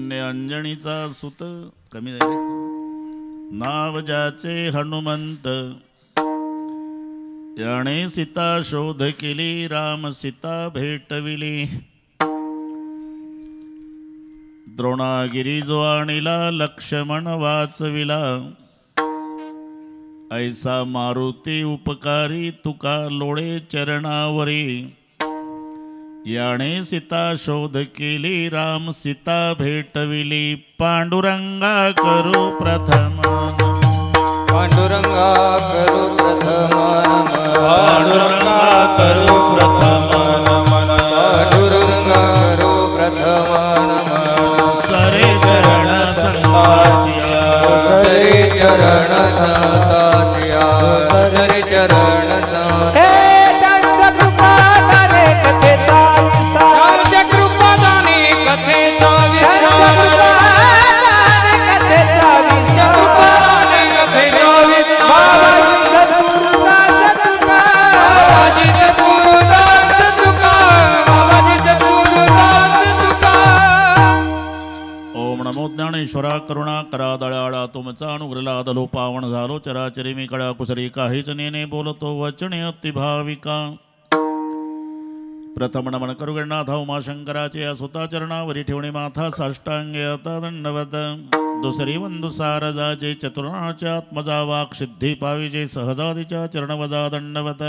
धन्य अंजनीचा सुत कमी झाले नाव ज्याचे हनुमंत याने सीता शोध केली राम सीता भेटविली द्रोणागिरी जो आणिला लक्ष्मण वाचविला ऐसा मारुती उपकारी तुका लोळे चरणावरी याने सीता शोध केली राम सीता भेटविली पांडुरंगा करू प्रथम पांडुरंगा करू प्रथम पांडुरंगा करू प्रथम पांडुरंगा करू प्रथम सरे चरण संताचिया सरे चरण संताचिया सरे चरण संताचिया ज्ञानेश्वरा करुणा करा दळाळा तुमचा अनुग्रला दलो पावन झालो चराचरी मी कळा कुसरी काहीच नेने बोलतो वचने अति भाविका प्रथम नमन करू गणनाथ उमाशंकराचे असुता चरणावरी ठेवणे माथा साष्टांगे आता दंडवत दुसरी वंदु सारजाचे चतुर्णाच्या आत्मजा वाक सिद्धी पाविजे सहजादीच्या चरणवजा दंडवत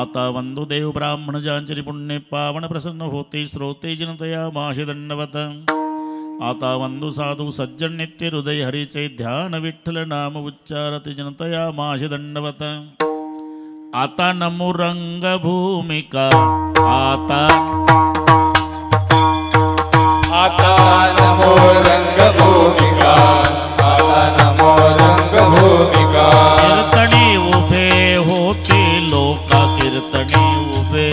आता वंदु देव ब्राह्मण जांचरी पुण्य पावन प्रसन्न होते श्रोते जनतया माशी दंडवत आता वंदु साधु सज्जन नित्य हृदय हरीचे ध्यान विठ्ठल नाम उच्चारती जनतया माशी दंडवत आता नमो रंग भूमिका आता नमो रंग भूमिका आता नमो रंग भूमिका कीर्तनी उभे होते लोका कीर्तनी उभे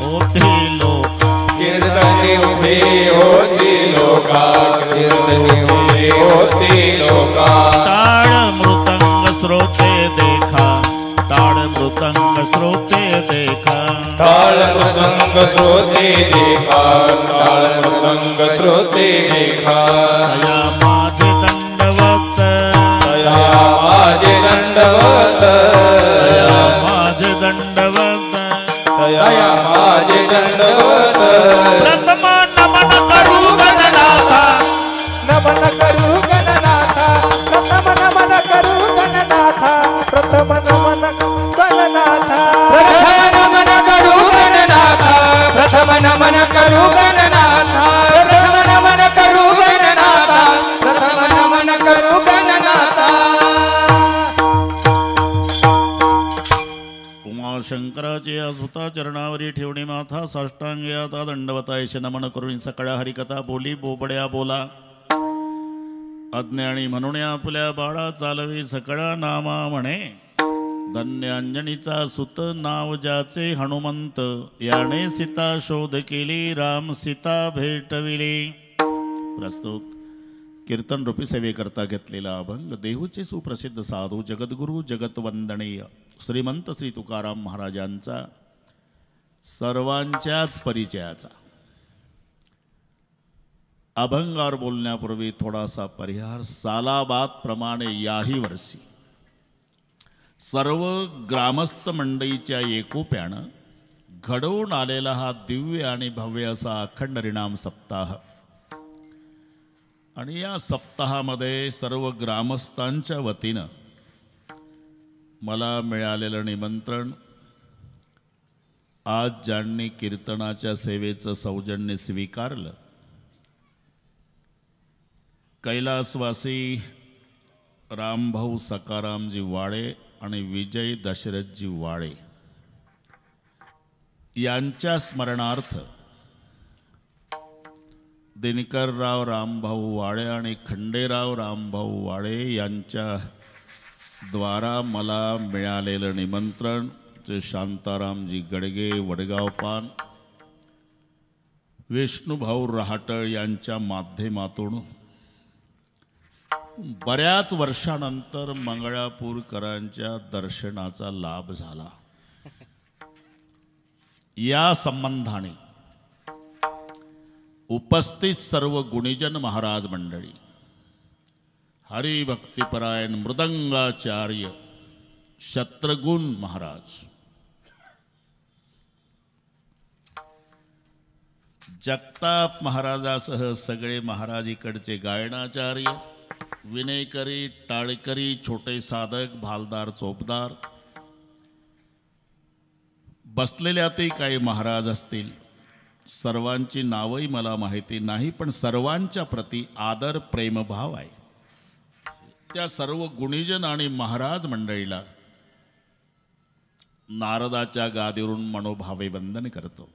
होते लोक कीर्तनी उभे होती लोका कीर्तनी उभे होती लोका ताळ मृतंग श्रोते देखा ताळ मृतंग श्रोते देखा ताळ मृदंग श्रोते देखा ताळ मृदंग श्रोते देखा दया माझे दंडवत दया माझे दंडवत दया माझे दंडवत दया माझे दंडवत प्रथम नमन करू गणनाथा नमन करू गणनाथा प्रथम नमन करू गणनाथा प्रथम नमन गणनाथा प्रथम नमन करू गणनाथा प्रथम नमन करू गणनाथा प्रथम नमन करू गणनाथा प्रथम नमन करू गणनाथा उमाशंकराचे असुता चरणावरी ठेवणे माथा साष्टांगे आता दंडवतायश नमन करून सकळा हरिकथा बोली बोबड्या बोला अज्ञानी म्हणून आपल्या बाळा चालवी सकळा नामा म्हणे धन्य अंजनीचा सुत नाव ज्याचे हनुमंत याने सीता शोध केली राम सीता भेटविली प्रस्तुत कीर्तन रूपी सेवेकरता घेतलेला अभंग देहूचे सुप्रसिद्ध साधू जगद्गुरु जगतवंदनीय श्रीमंत श्री तुकाराम महाराजांचा सर्वांच्याच परिचयाचा अभंगावर बोलण्यापूर्वी थोडासा परिहार सालाबाद प्रमाणे याही वर्षी सर्व ग्रामस्थ मंडळीच्या एकोप्यानं घडवून आलेला हा दिव्य आणि भव्य असा अखंड हरिनाम सप्ताह आणि या सप्ताहामध्ये सर्व ग्रामस्थांच्या वतीनं मला मिळालेलं निमंत्रण आज ज्यांनी कीर्तनाच्या सेवेचं सौजन्य स्वीकारलं कैलासवासी रामभाऊ सकारामजी वाळे आणि विजय दशरथजी वाळे यांच्या स्मरणार्थ दिनकरराव रामभाऊ वाळे आणि खंडेराव रामभाऊ वाळे यांच्या द्वारा मला मिळालेलं निमंत्रण जे शांतारामजी गडगे वडगाव पान विष्णुभाऊ रहाटळ यांच्या माध्यमातून बऱ्याच वर्षानंतर मंगळापूरकरांच्या दर्शनाचा लाभ झाला। या संबंधाने उपस्थित सर्व गुणीजन महाराज मंडळी, हरिभक्तिपरायण मृदंगाचार्य शत्रुघ्न महाराज, जगताप महाराजासह सगळे महाराज इकडचे गायनाचार्य, विनयकरी, टाळकरी, छोटे साधक, भालदार, चोपदार, बसलेल्यातही काही महाराज असतील. सर्वांची नावही मला माहिती नाही, पण सर्वांच्या प्रती आदर प्रेमभाव आहे. त्या सर्व गुणीजन आणि महाराज मंडळीला नारदाच्या गादीवरून मनोभावे वंदन करतो.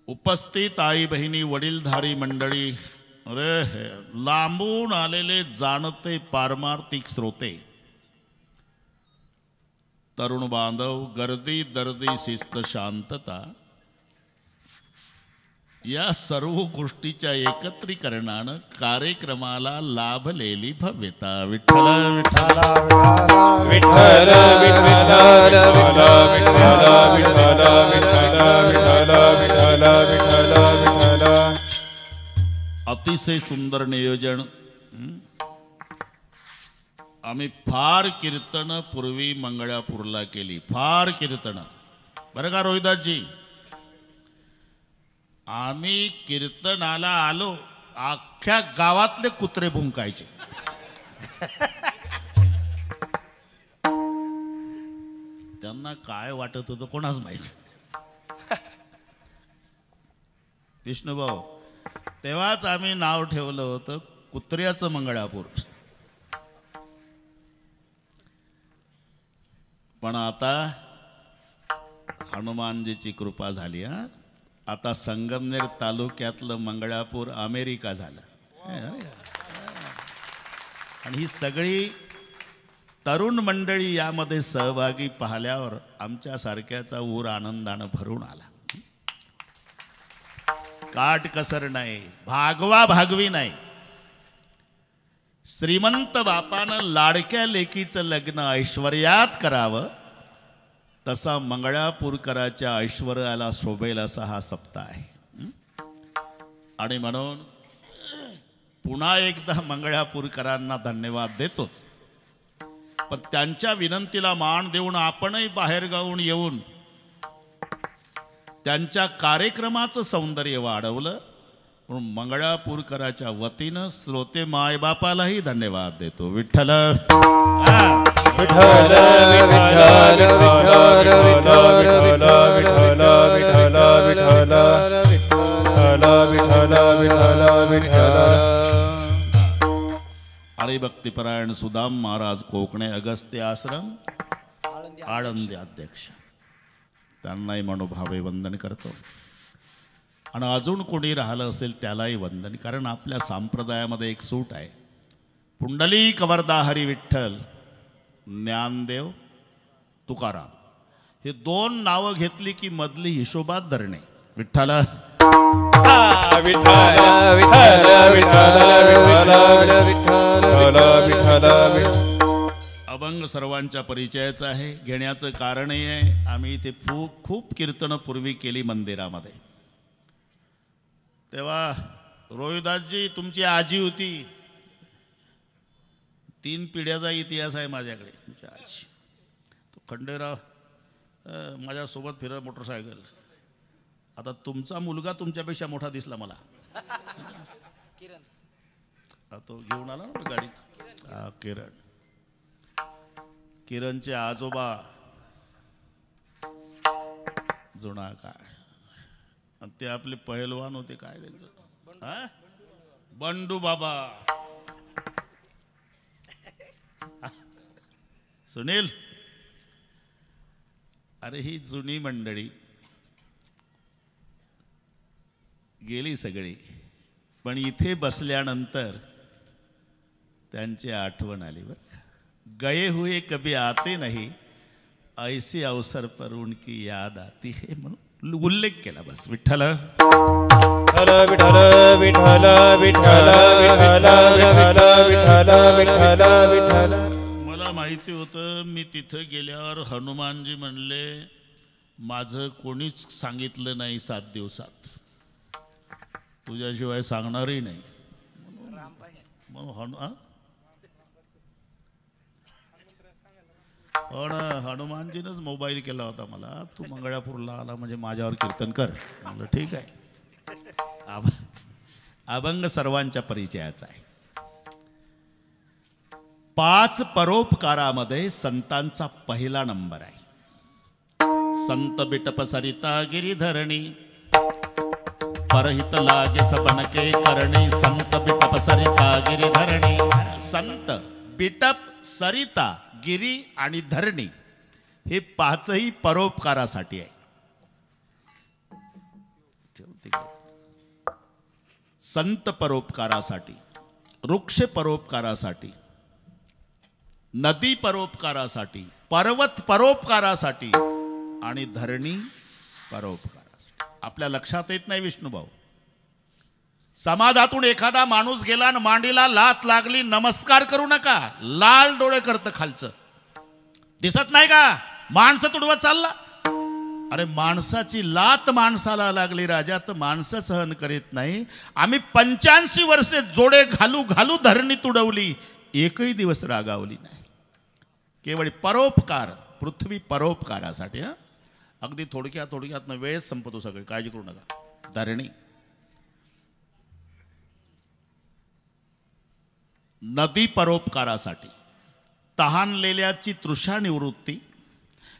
उपस्थित आई बहिणी, वडीलधारी मंडळी, अरे लांबून आलेले जाणते पारमार्थिक श्रोते, तरुण बांधव, गर्दी दर्दी शिस्त शांतता, या सर्व गोष्टीच्या एकत्रीकरणानं कार्यक्रमाला लाभलेली भव्यता. विठ्ठल विठ्ठल विठ्ठल विठ्ठल विठ्ठल. अतिशय सुंदर नियोजन. आम्ही फार कीर्तन पूर्वी मंगळापूरला केली, फार कीर्तन, बरं का रोहिदासजी. आम्ही कीर्तनाला आलो, अख्ख्या गावातले कुत्रे भुंकायचे. त्यांना काय वाटत होतं कोणाच माहित. विष्णुभाऊ, तेव्हाच आम्ही नाव ठेवलं होतं कुत्र्याचं मंगळापूर. पण आता हनुमानजीची कृपा झाली. आता संगमनेर तालुक्यातलं मंगळापूर अमेरिका झालं. आणि ही सगळी तरुण मंडळी यामध्ये सहभागी पाहिल्यावर आमच्यासारख्याचा ऊर आनंदानं भरून आला. काटकसर नाही, भागवा भागवी नाही. श्रीमंत बापानं लाडक्या लेकीचं लग्न ऐश्वर्यात करावं, तसा मंगळापूरकराच्या ऐश्वर्याला शोभेल असा हा सप्ताह आहे. आणि म्हणून पुन्हा एकदा मंगळापूरकरांना धन्यवाद देतोच. पण त्यांच्या विनंतीला मान देऊन आपणही बाहेरगावून येऊन त्यांच्या कार्यक्रमाचं सौंदर्य वाढवलं, म्हणून मंगळापूरकराच्या वतीनं श्रोते मायबापालाही धन्यवाद देतो. विठ्ठल विठ्ठल विठ्ठल विठ्ठल विठ्ठल विठ्ठल विठ्ठल विठ्ठल विठ्ठल. हरिभक्तिपरायण सुदाम महाराज कोकणे, अगस्त्य आश्रम, आळंदी अध्यक्ष, त्यांनाही मनोभावे वंदन करतो. आणि अजून कोणी राहिलं असेल त्यालाही वंदन. कारण आपल्या संप्रदायामध्ये एक सूट आहे, पुंडलिक वरदा हरी विठ्ठल, ज्ञानदेव तुकाराम, हे दोन नावं घेतली की मधली हिशोबात धरणे. विठ्ठल विठ्ठल विठ्ठल विठ्ठल विठ्ठल. अभंग सर्वांच्या परिचयाचा आहे, घेण्याचं कारणही आहे. आम्ही इथे खूप कीर्तनं पूर्वी केली मंदिरामध्ये. तेव्हा रोहिदासजी, तुमची आजी होती, 3 पिढ्याचा इतिहास आहे माझ्याकडे. तुमची आजी, तो खंडेराव माझ्यासोबत फिरत मोटरसायकल. आता तुमचा मुलगा तुमच्यापेक्षा मोठा दिसला मला. तो घेऊन आला ना गाडीत. किरण, किरणचे आजोबा जुना काय, आणि ते आपले पहिलवान होते, काय त्यांचं, बंडू बाबा. सुनील, अरे ही जुनी मंडळी गेली सगळी, पण इथे बसल्यानंतर त्यांची आठवण आली. बरं, गए हुए कभी आते नहीं, ऐसे अवसर पर उनकी याद आती है, म्हणून उल्लेख केला बस. विठ्ठल विठ्ठल विठ्ठल विठ्ठल विठ्ठल विठ्ठल विठ्ठल विठ्ठल. मला माहिती होतं, मी तिथं गेल्यावर हनुमानजी म्हणले, माझं कोणीच सांगितलं नाही 7 दिवसात. तुझ्याशिवाय सांगणारही नाही म्हणून पण हनुमानजीनंच मोबाईल केला होता मला, तू मंगळापूरला आला म्हणजे माझ्यावर कीर्तन कर. म्हणलं ठीक आहे. अभंग सर्वांच्या परिचयाचा आहे. 5 परोपकारामध्ये संतांचा पहिला नंबर आहे. संत बिटप सरिता गिरीधरणी परहित लागे सपनके करणी. संत बिटप सरिता गिरीधरणी. संत बिटप सरिता गिरी आणि धरणी हे 5ही परोपकारासाठी आहे. संत परोपकारासाठी, वृक्ष परोपकारासाठी, नदी परोपकारासाठी, पर्वत परोपकारासाठी आणि धरणी परोपकारासाठी. आपल्या लक्षात येत नाही विष्णुभाऊ, समाजातून एखादा माणूस गेला आणि मांडीला लात लागली, नमस्कार करू नका. लाल डोळे करतं खालचं, दिसत नाही का माणसं तुडवत चालला. अरे माणसाची लात माणसाला लागली राजा तर माणसं सहन करीत नाही. आम्ही 85 वर्षे जोडे घालू घालू धरणी तुडवली, एकही दिवस रागावली नाही. केवळ परोपकार, पृथ्वी परोपकारासाठी. अगदी थोडक्यात वेळच संपतो सगळे, काळजी करू नका. धरणी. नदी परोपकारासाठी, तहानलेल्याची तृषा निवृत्ती,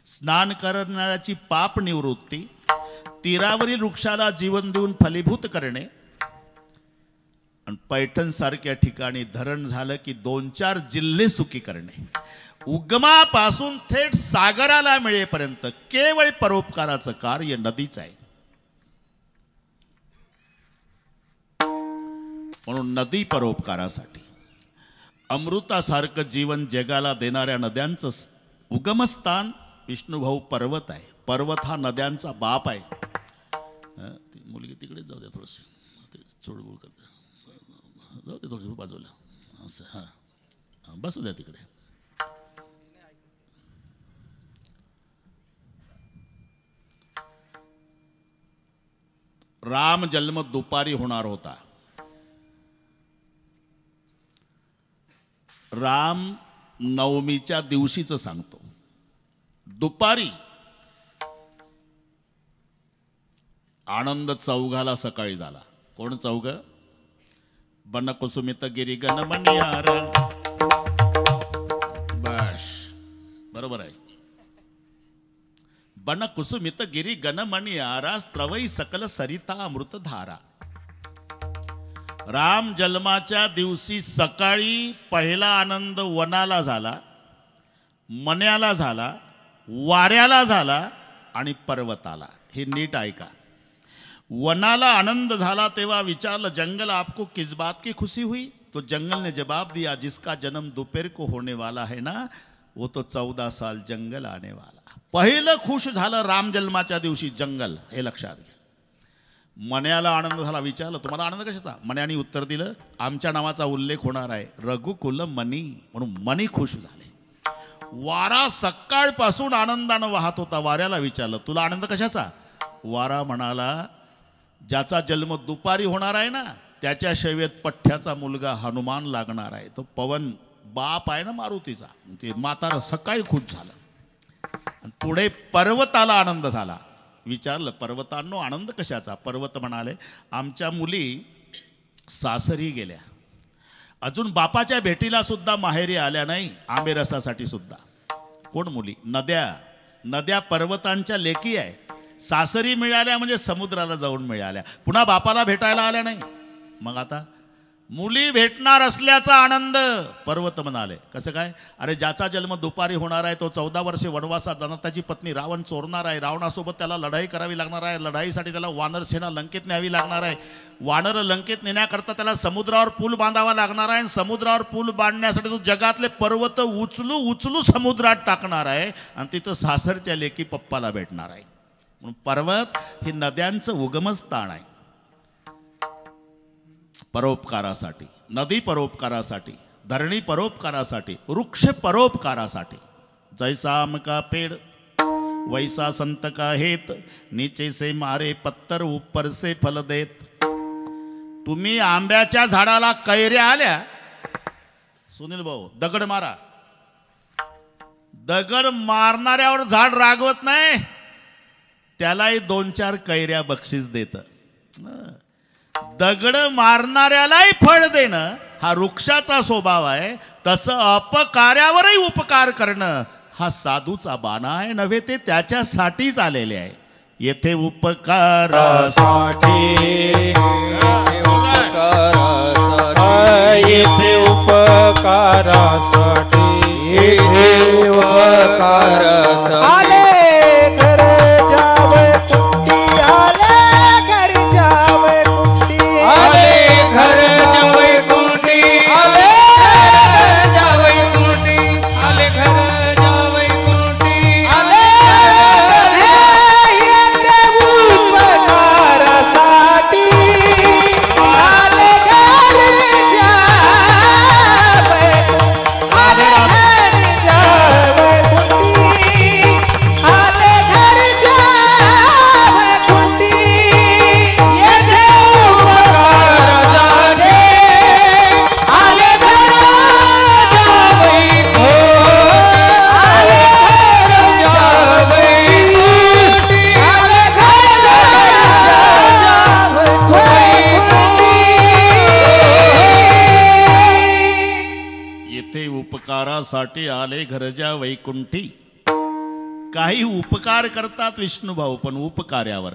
स्नान करणाऱ्याची पाप निवृत्ती, तीरावरील वृक्षाला जीवन देऊन फलीभूत करणे. आणि पैठण सारख्या ठिकाणी धरण झालं की 2-4 जिल्हे सुखी करणे. उगमापासून थेट सागराला मिळेपर्यंत केवळ परोपकाराचं कार्य नदीच आहे. म्हणून नदी परोपकारासाठी. अमृतासारखं जीवन जगाला देणाऱ्या नद्यांचं उगमस्थान विष्णुभाऊ पर्वत आहे. पर्वत हा नद्यांचा बाप आहे. ती मुलगी तिकडेच जाऊ द्या, थोडंसं चोळबोळ करते, जाऊ दे थोडंसं बाजूला, असं हां बसू द्या तिकडे. राम जन्म दुपारी होणार होता. राम नवमीच्या दिवशीचं सांगतो. दुपारी आनंद चौघाला सकाळी झाला. कोण चौघ? बनकुसुमित गिरी गणमणियार. बस बरोबर आहे. बनकुसुमित गिरी गणमणियारा स्त्रवई सकल सरिता अमृतधारा. राम जन्माच्या दिवशी सकाळी पहिला आनंद वनाला झाला, मण्याला झाला, वाऱ्याला झाला आणि पर्वताला. हे नीट ऐका. वनाला आनंद झाला तेव्हा विचारलं, जंगल आपको किस बात की खुशी हुई? तो जंगल ने जवाब दिया, जिसका जन्म दोपहर को होने वाला है ना, वो तो 14 साल जंगल आने वाला. पहिलं खुश झालं राम जन्माच्या दिवशी जंगल. हे लक्षात घ्या. मण्याला आनंद झाला. विचारलं, तुम्हाला आनंद कशाचा? मण्याने उत्तर दिलं, आमच्या नावाचा उल्लेख होणार आहे, रघुकुल मनी, म्हणून मनी खुश झाले. वारा सकाळपासून आनंदानं वाहत होता. वाऱ्याला विचारलं, तुला आनंद कशाचा? वारा म्हणाला, ज्याचा जन्म दुपारी होणार आहे ना, त्याच्या शैवेत पठ्ठ्याचा मुलगा हनुमान लागणार आहे. तो पवन बाप आहे ना मारुतीचा, ते म्हातारं सकाळी खुश झालं. आणि पुढे पर्वताला आनंद झाला. विचारलं, पर्वतांनो आनंद कशाचा? पर्वत म्हणाले, आमच्या मुली सासरी गेल्या, अजून बापाच्या भेटीला सुद्धा माहेरी आल्या नाही, आंबेरसासाठी सुद्धा. कोण मुली? नद्या. नद्या पर्वतांच्या लेकी आहे. सासरी मिळाल्या म्हणजे समुद्राला जाऊन मिळाल्या, पुन्हा बापाला भेटायला आल्या नाही. मग आता मुली भेटणार असल्याचा आनंद. पर्वत म्हणाले, कसं काय? अरे ज्याचा जन्म दुपारी होणार आहे तो 14 वर्षे वनवासात जाणार, त्याची पत्नी रावण चोरणार आहे, रावणासोबत त्याला लढाई करावी लागणार आहे, लढाईसाठी त्याला वानर सेना लंकेत न्यावी लागणार आहे, वानर लंकेत नेण्याकरता त्याला समुद्रावर पूल बांधावा लागणार आहे, समुद्रावर पूल बांधण्यासाठी तो जगातले पर्वत उचलू उचलू समुद्रात टाकणार आहे, आणि तिथं सासरच्या लेकी पप्पाला भेटणार आहे. म्हणून पर्वत हे नद्यांचं उगमस्थान आहे. परोपकारासाठी, नदी परोपकारासाठी, धरणी परोपकारासाठी, वृक्ष परोपकारासाठी. जैसा आम का पेड़ वैसा संत का हेत, नीचे से मारे पत्थर ऊपर से फल देत. तुम्ही आंब्याच्या झाडाला कैऱ्या आल्या, सुनील भाऊ दगड मारा, दगड मारणाऱ्यावर झाड रागवत नाही, त्यालाही 2-4 कैऱ्या बक्षीस देत. दगड मारणाऱ्यालाही फळ देणं हा वृक्षाचा स्वभाव आहे. तसं अपकार्यावरही उपकार करणं हा साधूचा बाणा आहे, नव्हे ते त्याच्यासाठीच आलेले आहे. येथे उपकारासाठी, येथे उपकारासाठी, येथे उपकारासाठी आले घर जावे कुंडी, आले घर जावे कुंडी, आले घर जावे कुंडी, आले जावे कुंडी, आले घर जावे कुंडी, आले येथे उपकारासाठी, आले घर जावे, आले घर जावे कुंडी, आले घर जावे कुंडी, येथे उपकारासाठी, आले घर जावे आले घर जावे कुंडी, आले घर जावे कुंडी. येथे उपकारासाठी आले घरच्या वैकुंठी. काही उपकार करतात विष्णुभाऊ, पण उपकार्यावर,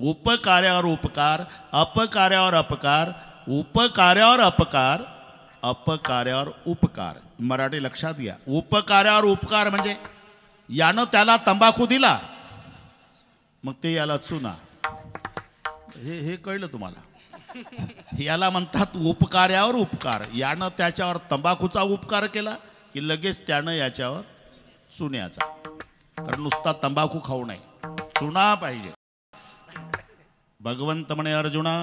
उपकार्यावर उपकार, अपकार्यावर अपकार, उपकार्यावर अपकार, अपकार्यावर उपकार. मराठी लक्षात घ्या. उपकार्यावर उपकार म्हणजे यानं त्याला तंबाखू दिला, मग ते याला चुना, हे कळलं तुम्हाला. याला म्हणतात उपकार्यावर उपकार. यानं त्याच्यावर तंबाखूचा उपकार केला की लगेच त्यानं याच्यावर चुन्याचा. कारण नुसता तंबाखू खाऊ नये, चुना पाहिजे. भगवंत म्हणे अर्जुना,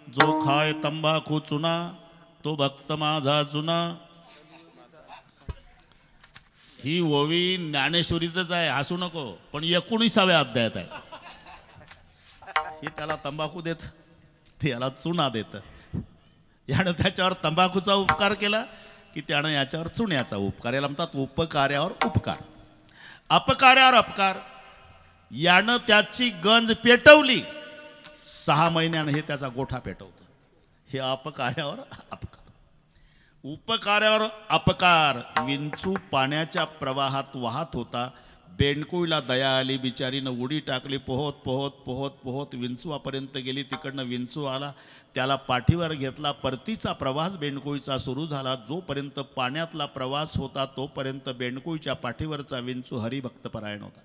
जो खाय तंबाखू चुना तो भक्त माझा जुना. ही ओवी ज्ञानेश्वरीतच आहे, हसू नको, पण 19व्या अध्यायात आहे. हे त्याला तंबाखू देत, ते याला चुना देत. यानं त्याच्यावर तंबाखूचा उपकार केला की त्यानं याच्यावर चुन्याचा उपकार. याला म्हणतात उपकार्यावर उपकार. अपकार्यावर अपकार. यानं त्याची गंज पेटवली, 6 महिन्यानं हे त्याचा गोठा पेटवतं. हे अपकार्यावर अपकार. उपकार्यावर अपकार. विंचू पाण्याच्या प्रवाहात वाहत होता, बेंडकुळीला दया आली, बिचारीनं उडी टाकली, पोहत पोहत पोहत पोहत विंचूवापर्यंत गेली. तिकडनं विंचू आला, त्याला पाठीवर घेतला. परतीचा प्रवास बेंडकुळीचा सुरू झाला. जोपर्यंत पाण्यातला प्रवास होता तोपर्यंत बेंडकुळीच्या पाठीवरचा विंचू हरिभक्तपरायण होता.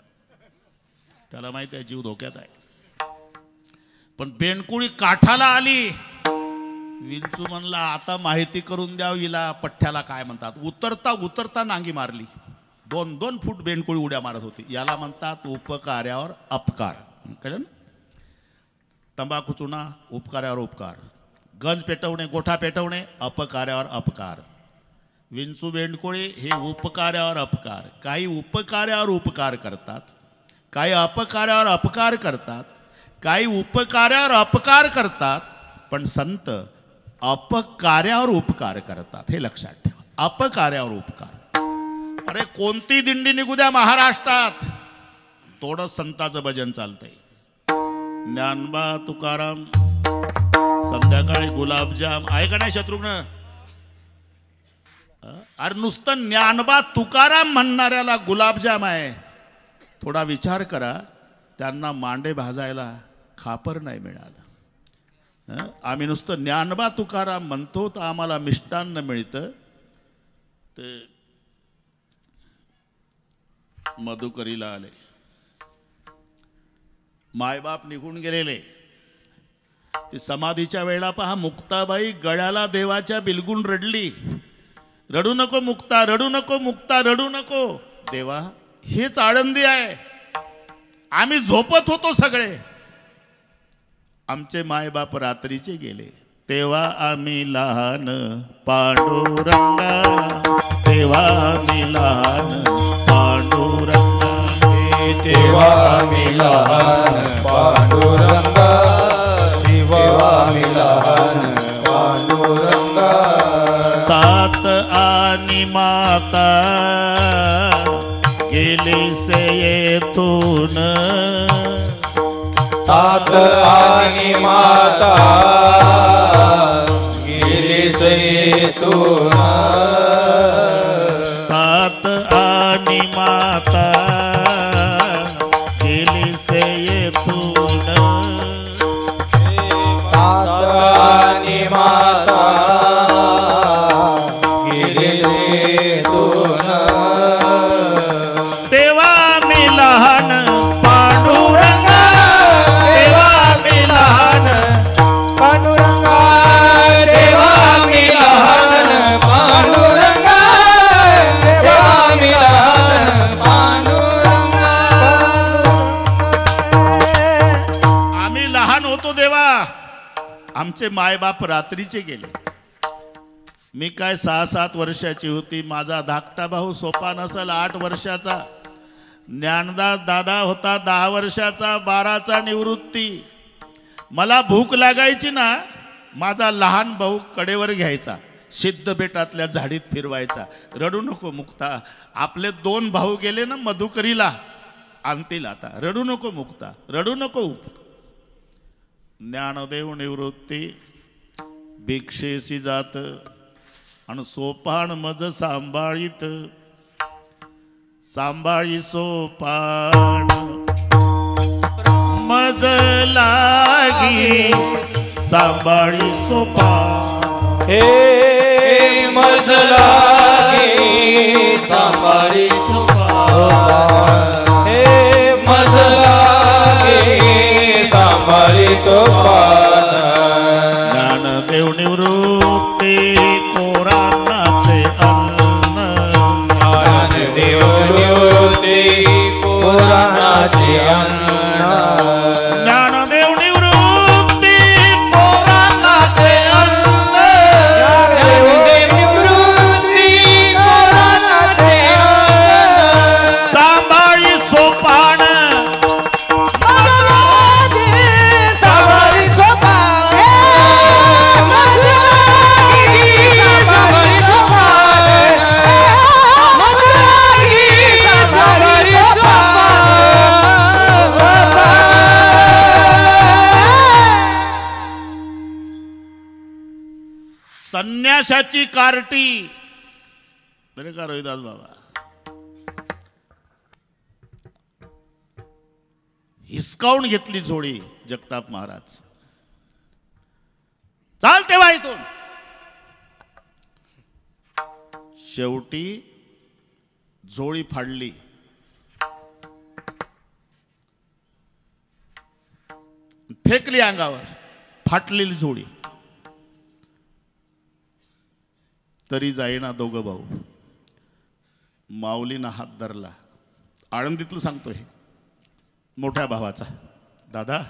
त्याला माहिती आहे जीव धोक्यात आहे. पण बेंडकुळी काठाला आली, विंचू म्हणला आता माहिती करून द्याव हिला पठ्ठ्याला काय म्हणतात. उतरता उतरता नांगी मारली. 2-2 फूट बेंडकुळी उड्या मारत होती. याला म्हणतात उपकार्यावर अपकार. कळलं ना. तंबाखू चुना उपकार्यावर उपकार. गंज पेटवणे, गोठा पेटवणे अपकार्यावर अपकार. विंचू बेंडकुळी हे उपकार्यावर अपकार. काही उपकार्यावर उपकार करतात, काही अपकार्यावर अपकार करतात, काही उपकार्यावर अपकार करतात, पण संत अपकार्यावर उपकार करतात. हे लक्षात ठेवा. अपकार्यावर उपकार. अरे कोणती दिंडी निघू द्या महाराष्ट्रात, थोडं संताचं भजन चालतंय. ज्ञानबा तुकाराम, संध्याकाळी गुलाबजाम आहे का नाही शत्रुघ्न? अरे नुसतं ज्ञानबा तुकाराम म्हणणाऱ्याला गुलाबजाम आहे. थोडा विचार करा, त्यांना मांडे भाजायला खापर नाही मिळालं. आम्ही नुसतं ज्ञानबा तुकाराम म्हणतो तर आम्हाला मिष्टान्न मिळतं. ते मधुकरीला आले, मायबाप निघून गेलेले. ते समाधीच्या वेळेला पहा, मुक्ताबाई गळ्याला देवाच्या बिलगून रडली. रडू नको मुक्ता, रडू नको मुक्ता, रडू नको. देवा हेच आळंदी आहे, आम्ही झोपत होतो सगळे. आमचे मायबाप रात्रीचे गेले, तेव्हा आम्ही लहान पांडुरंगा, तेव्हा आम्ही लहान पांडुरंगा, तेव्हा आम्ही लहान पांडुरंगा, तेव्हा आम्ही लहान माता गेली से येथून तात आणि माता गेली सैतून तात आणि माता गेली से येथून तात आणि माता गेली सैतून तेव्हा मी लहान पांडुरंगा तेव्हा मी लहान पांडुरंगा देवा मी लहान पांडुरंगा देवा मी लहान पांडुरंगा आम्ही लहान होतो देवा आमचे मायबाप रात्रीचे गेले. मी काय 6-7 वर्षाची होती. माझा धाकटा भाऊ सोपान असेल 8 वर्षाचा. ज्ञानदास दादा होता 10 वर्षाचा. 12चा निवृत्ती. मला भूक लागायची ना माझा लहान भाऊ कडेवर घ्यायचा सिद्ध बेटातल्या झाडीत फिरवायचा. रडू नको मुक्ता आपले 2 भाऊ गेले ना मधुकरीला आणतील आता. रडू नको मुक्ता रडू नको. ज्ञानदेव निवृत्ती भिक्षेसी जात आणि सोपान मज सांभाळीत सांभाळी सोपान मज लागी सांभाळी सोपान हे मजला गे सांभाळी सोपान हे मजला गे सांभाळी सोपान ज्ञानदेव निवृत्ती कोरानाचे अन्न ज्ञानदेव निवृत्ती पुराणाचे अन्न ज्ञानदेव निवृत्ती कोरानाचे अन्न ज्ञानदेव निवृत्ती पुराणाचे अन्न सांभाळी सोपान सांभाळी सोपान संन्यासाची कार्टी बरे का रोहिदास बाबा हिसकावून घेतली झोळी जगताप महाराज. चाल तेव्हा इथून. शेवटी झोळी फाडली. फेकली अंगावर फाटलेली झोळी. तरी जाईना दोघं भाऊ. माऊलीनं हात धरला. आळंदीतलं सांगतोय मोठ्या भावाचा. दादा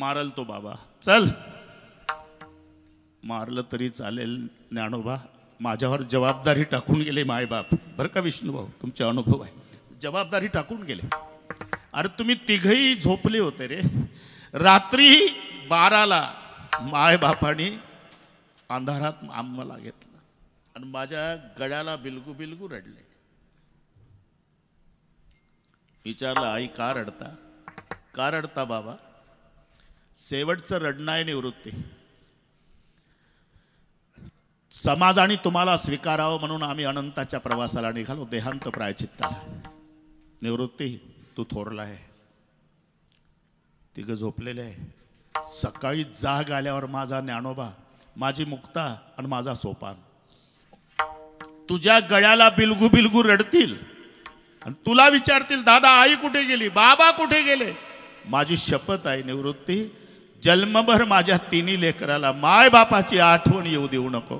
मारल तो बाबा चल. मारलं तरी चालेल ज्ञानोबा माझ्यावर जबाबदारी टाकून गेले मायबाप. बरं का विष्णूभाऊ तुमचे अनुभव आहे. जबाबदारी टाकून गेले. अरे तुम्ही तिघही झोपले होते रे. रात्री 12ला मायबापानी अंधारात आम्हाला घेतलं आणि माझ्या गळ्याला बिलगू बिलगू रडले. विचारलं आई का रडता. का रडता बाबा. शेवटचं रडणं आहे निवृत्ती. समाजाने तुम्हाला स्वीकारावं म्हणून आम्ही अनंताच्या प्रवासाला निघालो देहांत प्रायचित्ताला. निवृत्ती तू थोरला आहे. तिघं झोपलेले आहे. सकाळी जाग आल्यावर माझा ज्ञानोबा माझी मुक्ता आणि माझा सोपान तुझ्या गळ्याला बिलगू बिलगू रडतील आणि तुला विचारतील दादा आई कुठे गेली बाबा कुठे गेले. माझी शपथ आहे निवृत्ती जन्मभर माझ्या तिन्ही लेकराला माय बापाची आठवण येऊ देऊ नको.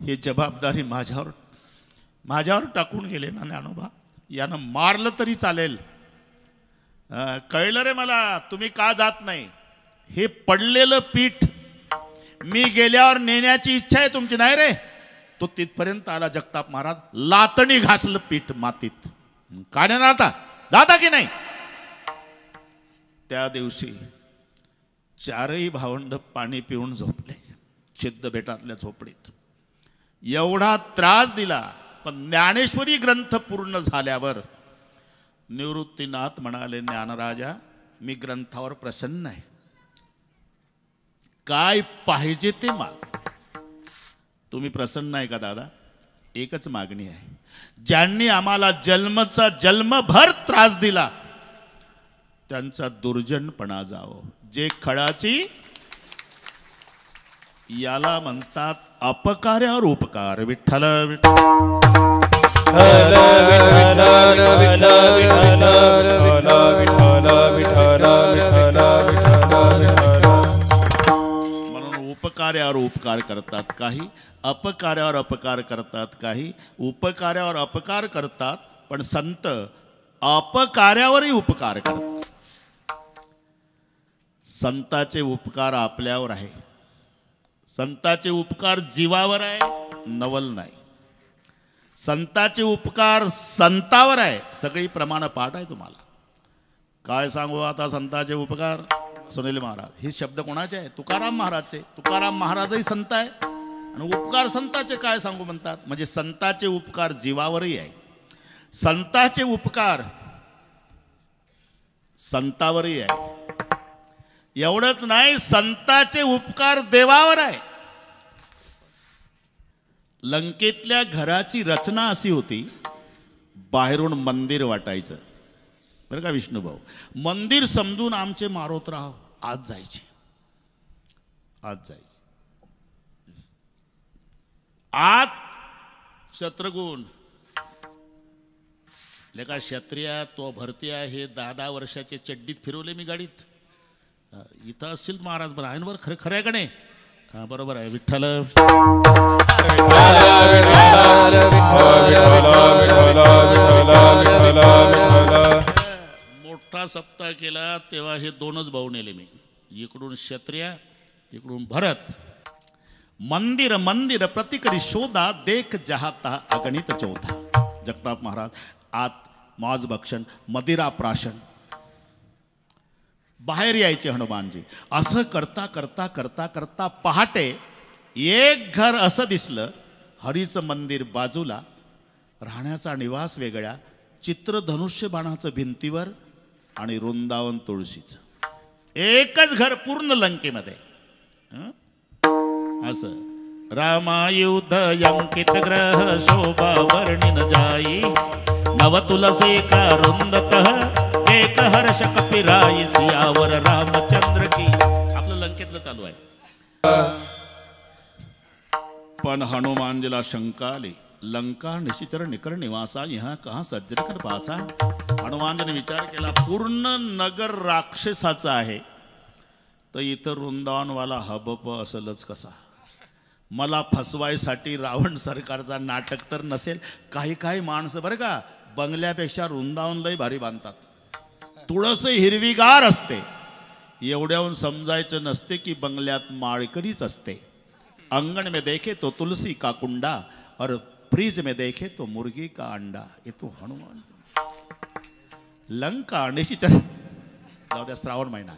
ही जबाबदारी माझ्यावर टाकून गेले ना ज्ञानोबा. यानं मारलं तरी चालेल. कळलं रे मला तुम्ही का जात नाही. हे पडलेलं पीठ मी गेल्यावर नेण्याची इच्छा आहे तुमची नाही रे. तो तिथपर्यंत आला जगताप महाराज. लातणी घासलं पीठ मातीत. का नेणार आता जाता की नाही. त्या दिवशी चारही भावंड पाणी पिऊन झोपले सिद्ध बेटातल्या झोपडीत. एवढा त्रास दिला, पण ज्ञानेश्वरी ग्रंथ पूर्ण झाल्यावर निवृत्तीनाथ म्हणाले, ज्ञानराजा मी ग्रंथावर प्रसन्न आहे, काय पाहिजे ते माग. तुम्ही प्रसन्न आहे का दादा? एकच मागणी आहे, ज्यांनी आम्हाला जन्मचा जन्मभर त्रास दिला त्यांचा दुर्जनपणा जावो. जे खळाची याला म्हणतात अपकार्यावर उपकार. विठ्ठल म्हणून उपकार्यावर उपकार करतात काही, अपकार्यावर अपकार करतात काही, उपकार्यावर अपकार करतात पण संत अपकार्यावरही उपकार करतात. संताचे उपकार आपल्यावर आहे, संताचे उपकार जीवावर आहे, नवल नाही. संताचे उपकार संतावर आहे, सगळी प्रमाण पाठ आहे तुम्हाला. काय सांगू आता संताचे उपकार? सुनील महाराज, हे शब्द कोणाचे आहे? तुकाराम महाराजचे. तुकाराम महाराजही संत आहे आणि उपकार संताचे काय सांगू म्हणतात. म्हणजे संताचे उपकार जीवावरही आहे, संताचे उपकार संतावरही आहे. एवढंच नाही, संताचे उपकार देवावर आहे. लंकेतल्या घराची रचना अशी होती, बाहेरून मंदिर वाटायचं बरं का विष्णुभाऊ. मंदिर समजून आमचे मारोतराव आज जायचे, आज जायचे. आत शत्रुघ्न लेका क्षत्रिया तो भरतीया हे 10-10 वर्षाचे चड्डीत फिरवले मी गाडीत. इथं असतील महाराज बरं आहे ना, बरं खरं खरं आहे का नाही? हा बरोबर आहे. विठ्ठल मोठा सप्ताह केला तेव्हा हे दोनच भाऊ नेले मी, इकडून क्षत्रिया इकडून भरत. मंदिर मंदिर प्रतिकरी शोधा, देख जहाता अगणित चौथा. जगताप महाराज आत मौज भक्षण मदिरा प्राशन, बाहेर यायचे हनुमानजी. असं करता करता करता करता पहाटे एक घर असं दिसलं, हरीचं मंदिर बाजूला, राहण्याचा निवास वेगळा, चित्र धनुष्यबाणाचं भिंतीवर आणि वृंदावन तुळशीचं. एकच घर पूर्ण लंकेमध्ये. असं रामायुध अंकित ग्रह शोभा वर्णिन जाई, नव तुलसी का रुंदतः एक हर्ष कपिराई, सियावर रामचंद्र की. आपलं लंकेतलं चालू आहे. पण हनुमानजीला शंका आली, लंका निशिचर निकर निवासा, यहाँ कहा सज्जन कर पासा. हनुमानजीने विचार केला, पूर्ण नगर राक्षसाचं आहे तर इथं वृंदावनवाला हबप असलच कसा. मला फसवायसाठी रावण सरकारचा नाटक तर नसेल. काही काही माणसं बरं का बंगल्यापेक्षा वृंदावन लय भारी बांधतात. तुळस हिरवीगार असते, एवढ्याहून समजायचं नसते की बंगल्यात माळकरीच असते. अंगण में देखे तो तुलसी का कुंडा और फ्रीज में देखे तो मुर्गी का अंडा. ये तो हनुमान. लंका निशिचर, जाऊ द्या श्रावण महिना.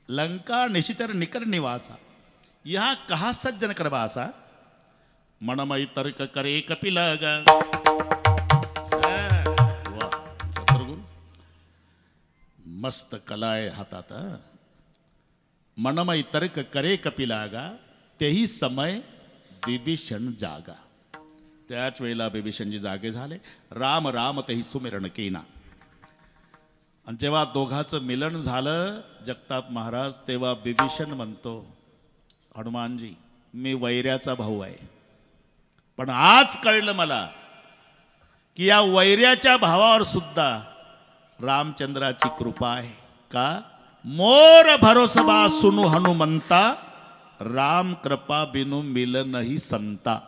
लंका निशिचर निकर निवासा, यहाँ कहा सज्जन करवासा. मनमय तर्क करे कपिलागा. मस्त कलाय हातात. मनमय तर्क करे कपिलागा, तेही समय बिभीषण जागा. त्याच वेळेला बिभीषणजी जागे झाले. राम राम तेही सुमिरण केना. आणि जेव्हा दोघांचं मिलन झालं जगताप महाराज, तेव्हा बिभीषण म्हणतो, हनुमानजी मी वैऱ्याचा भाऊ आहे, पण आज कळलं मला की या वैऱ्याच्या भावावर सुद्धा रामचंद्राची कृपा आहे. का? मोर भरोसबा सुनु हनुमंता, राम कृपा बिनु मिलन संता.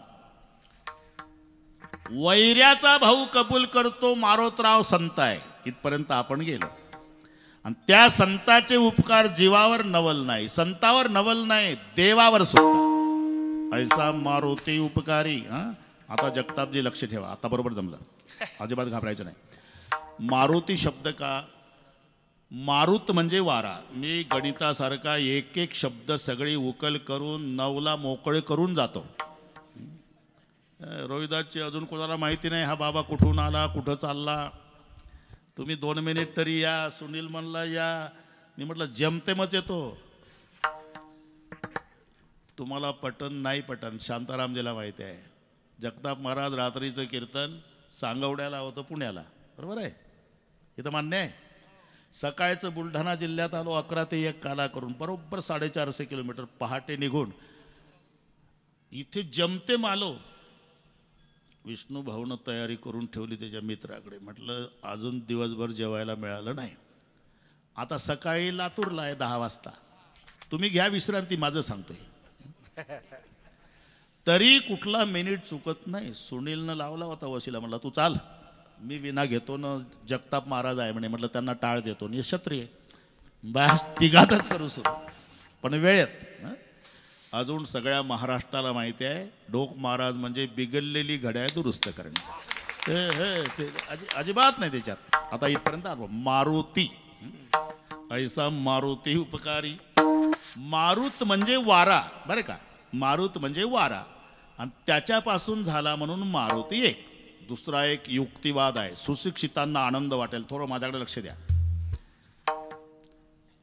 वैऱ्याचा भाऊ कबूल करतो मारोतराव संत आहे, इथपर्यंत आपण गेलो. आणि त्या संताचे उपकार जीवावर नवल नाही, संतावर नवल नाही, देवावर सुद्धा. ऐसा मारुती उपकारी. आता जगतापजी लक्ष ठेवा, आता बरोबर जमलं, अजिबात घाबरायचं नाही. मारुती शब्द का मारुत म्हणजे वारा. मी गणितासारखा एक एक शब्द सगळी उकल करून 9ला मोकळे करून जातो. रोहिदासची अजून कोणाला माहिती नाही हा बाबा कुठून आला, कुठं चालला. तुम्ही 2 मिनिट तरी या. सुनील म्हणला या. मी म्हटलं जमतेमच येतो. तुम्हाला पटन नाही पटन शांतारामजीला माहिती आहे. जगताप महाराज रात्रीचं कीर्तन सांगवड्याला होतं पुण्याला, बरोबर आहे, इथं मान्य आहे. सकाळचं बुलढाणा जिल्ह्यात आलो 11 ते 1 काला करून, बरोबर 450 किलोमीटर पहाटे निघून इथे जमतेम आलो. विष्णू भाऊनं तयारी करून ठेवली त्याच्या मित्राकडे. म्हटलं अजून दिवसभर जेवायला मिळालं नाही. आता सकाळी लातूरला आहे 10 वाजता. तुम्ही घ्या विश्रांती, माझं सांगतोय. तरी कुठला मिनिट चुकत नाही. सुनीलनं लावला होता वशीला. म्हटलं तू चाल, मी विना घेतो ना. जगताप महाराज आहे म्हणे. म्हटलं त्यांना टाळ देतो. आणि क्षत्रिय बस तिघातच करू सुरू, पण वेळेत. अजून सगळ्या महाराष्ट्राला माहिती आहे डोक महाराज म्हणजे बिघडलेली घड्याळ दुरुस्त करणे. ते अजिबात नाही त्याच्यात. आता इथपर्यंत आलो. मारुती, ऐसा मारुती उपकारी. मारुत म्हणजे वारा, बरं का. मारुत म्हणजे वारा, आणि त्याच्यापासून झाला म्हणून मारुती एक. दुसरा एक युक्तिवाद आहे, सुशिक्षितांना आनंद वाटेल. थोडं माझ्याकडे लक्ष द्या.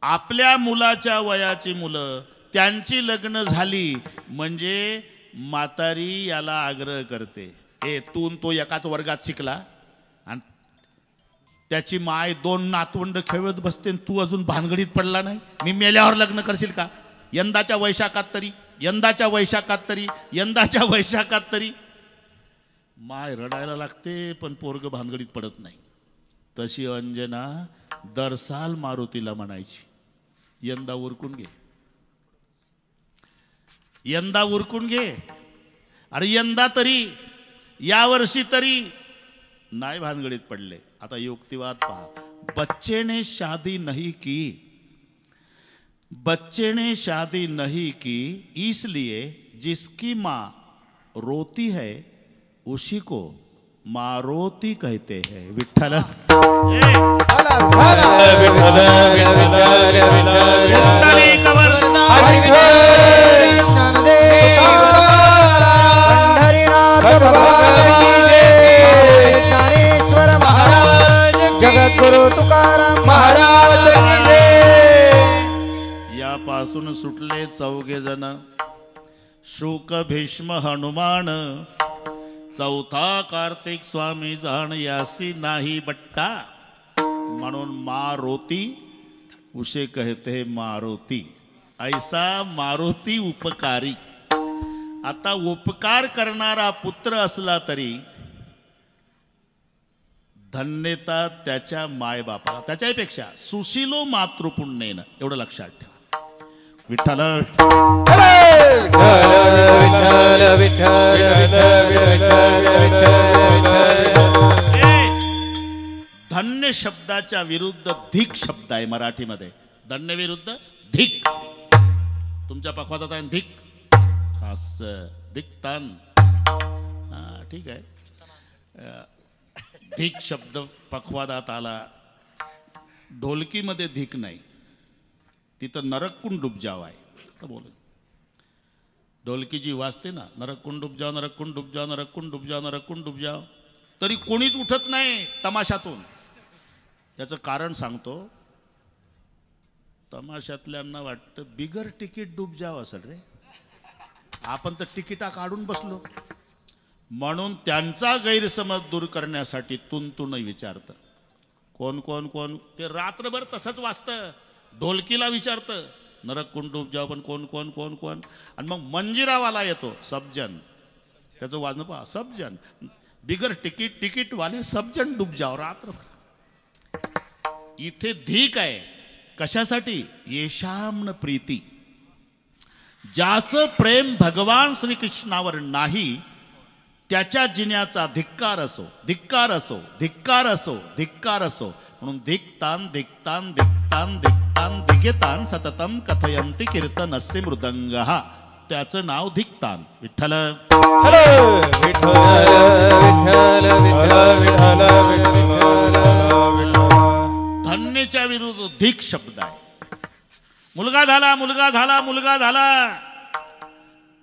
आपल्या मुलाच्या वयाची मुलं त्यांची लग्न झाली म्हणजे म्हातारी याला आग्रह करते, ए तू तो एकाच वर्गात शिकला आणि त्याची माय 2 नातवंड खेळत बसते, तू अजून भानगडीत पडला नाही. मी मेल्यावर लग्न करशील का? यंदाच्या वैशाखात तरी, यंदाच्या वैशाखात तरी, यंदाच्या वैशाखात तरी. माय रडायला लागते पण पोरग भानगडीत पडत नाही. तशी अंजना दरसाल मारुतीला म्हणायची, यंदा उरकून घे, यंदा उरकून घे. अरे यंदा तरी, यावर्षी तरी. नाही भानगडीत पडले. आता युक्तिवाद पहा. बच्चे ने शादी नहीं की, बच्चे ने शादी नहीं की इसलिए जिसकी माँ रोती है उसी को मारोती कहते हैं. विठ्ठल जगद्गुरु तुकाराम महाराज. यापासून सुटले 4 जण. शुक भीष्म हनुमान, 4था कार्तिक स्वामी जाण यासी नाही बट्टा. म्हणून मारुती उसे कहते मारुती. ऐसा मारुती उपकारी. आता उपकार करणारा पुत्र असला तरी धन्यता त्याच्या मायबापाला. त्याच्यापेक्षा सुशीलो मातृपुण्येन, एवढं लक्षात ठेवा. विठ्ठल धन्य शब्दाच्या विरुद्ध धिक शब्द आहे मराठीमध्ये. धन्य विरुद्ध धिक. तुमच्या पखवादात आहे धिक. असं धिकतान, ठीक आहे. धिक शब्द पखवादात आला. ढोलकीमध्ये धिक नाही, तिथं नरककुंड डूब जाव आहे. बोल ढोलकी जी वाजते ना, नरककुंड डूब जाव, नरककुंड डूब जाव, नरककुंड डूब जाव, नरककुंड डूब जाव, तरी कोणीच उठत नाही तमाशातून. याचं कारण सांगतो. तमाशातल्यांना वाटतं बिगर तिकीट डूब जाव असेल रे, आपण तर तिकिटा काढून बसलो. म्हणून त्यांचा गैरसमज दूर करण्यासाठी तुंतुन विचारतं. कोण कोण कोण ते रात्रभर तसंच वाचतं. ढोलकीला विचारतं नरककुंड डूब जाव, पण कोण कोण कोण कोण. आणि मग मंजिरावाला येतो सबजन, त्याचं वाजणं पहा. सबजन बिगर तिकीट, तिकीटवाले सबजन डूब जाव रात्रभर. इथे धीक आहे. कशासाठी? येशाम्न प्रीती. ज्याचं प्रेम भगवान श्रीकृष्णावर नाही त्याच्या जिन्याचा धिक्कार असो, धिक्कार असो, धिक्कार असो, धिक्कार असो. म्हणून धिक्तान धिक्तान धिक्तान धिक्तान धिकेतान सततम कथयंती कीर्तनस्य मृदंगः. त्याचं नाव धिक्तान. विठ्ठल धन्यच्या विरुद्ध ठीक शब्द आहे. मुलगा झाला मुलगा झाला मुलगा झाला,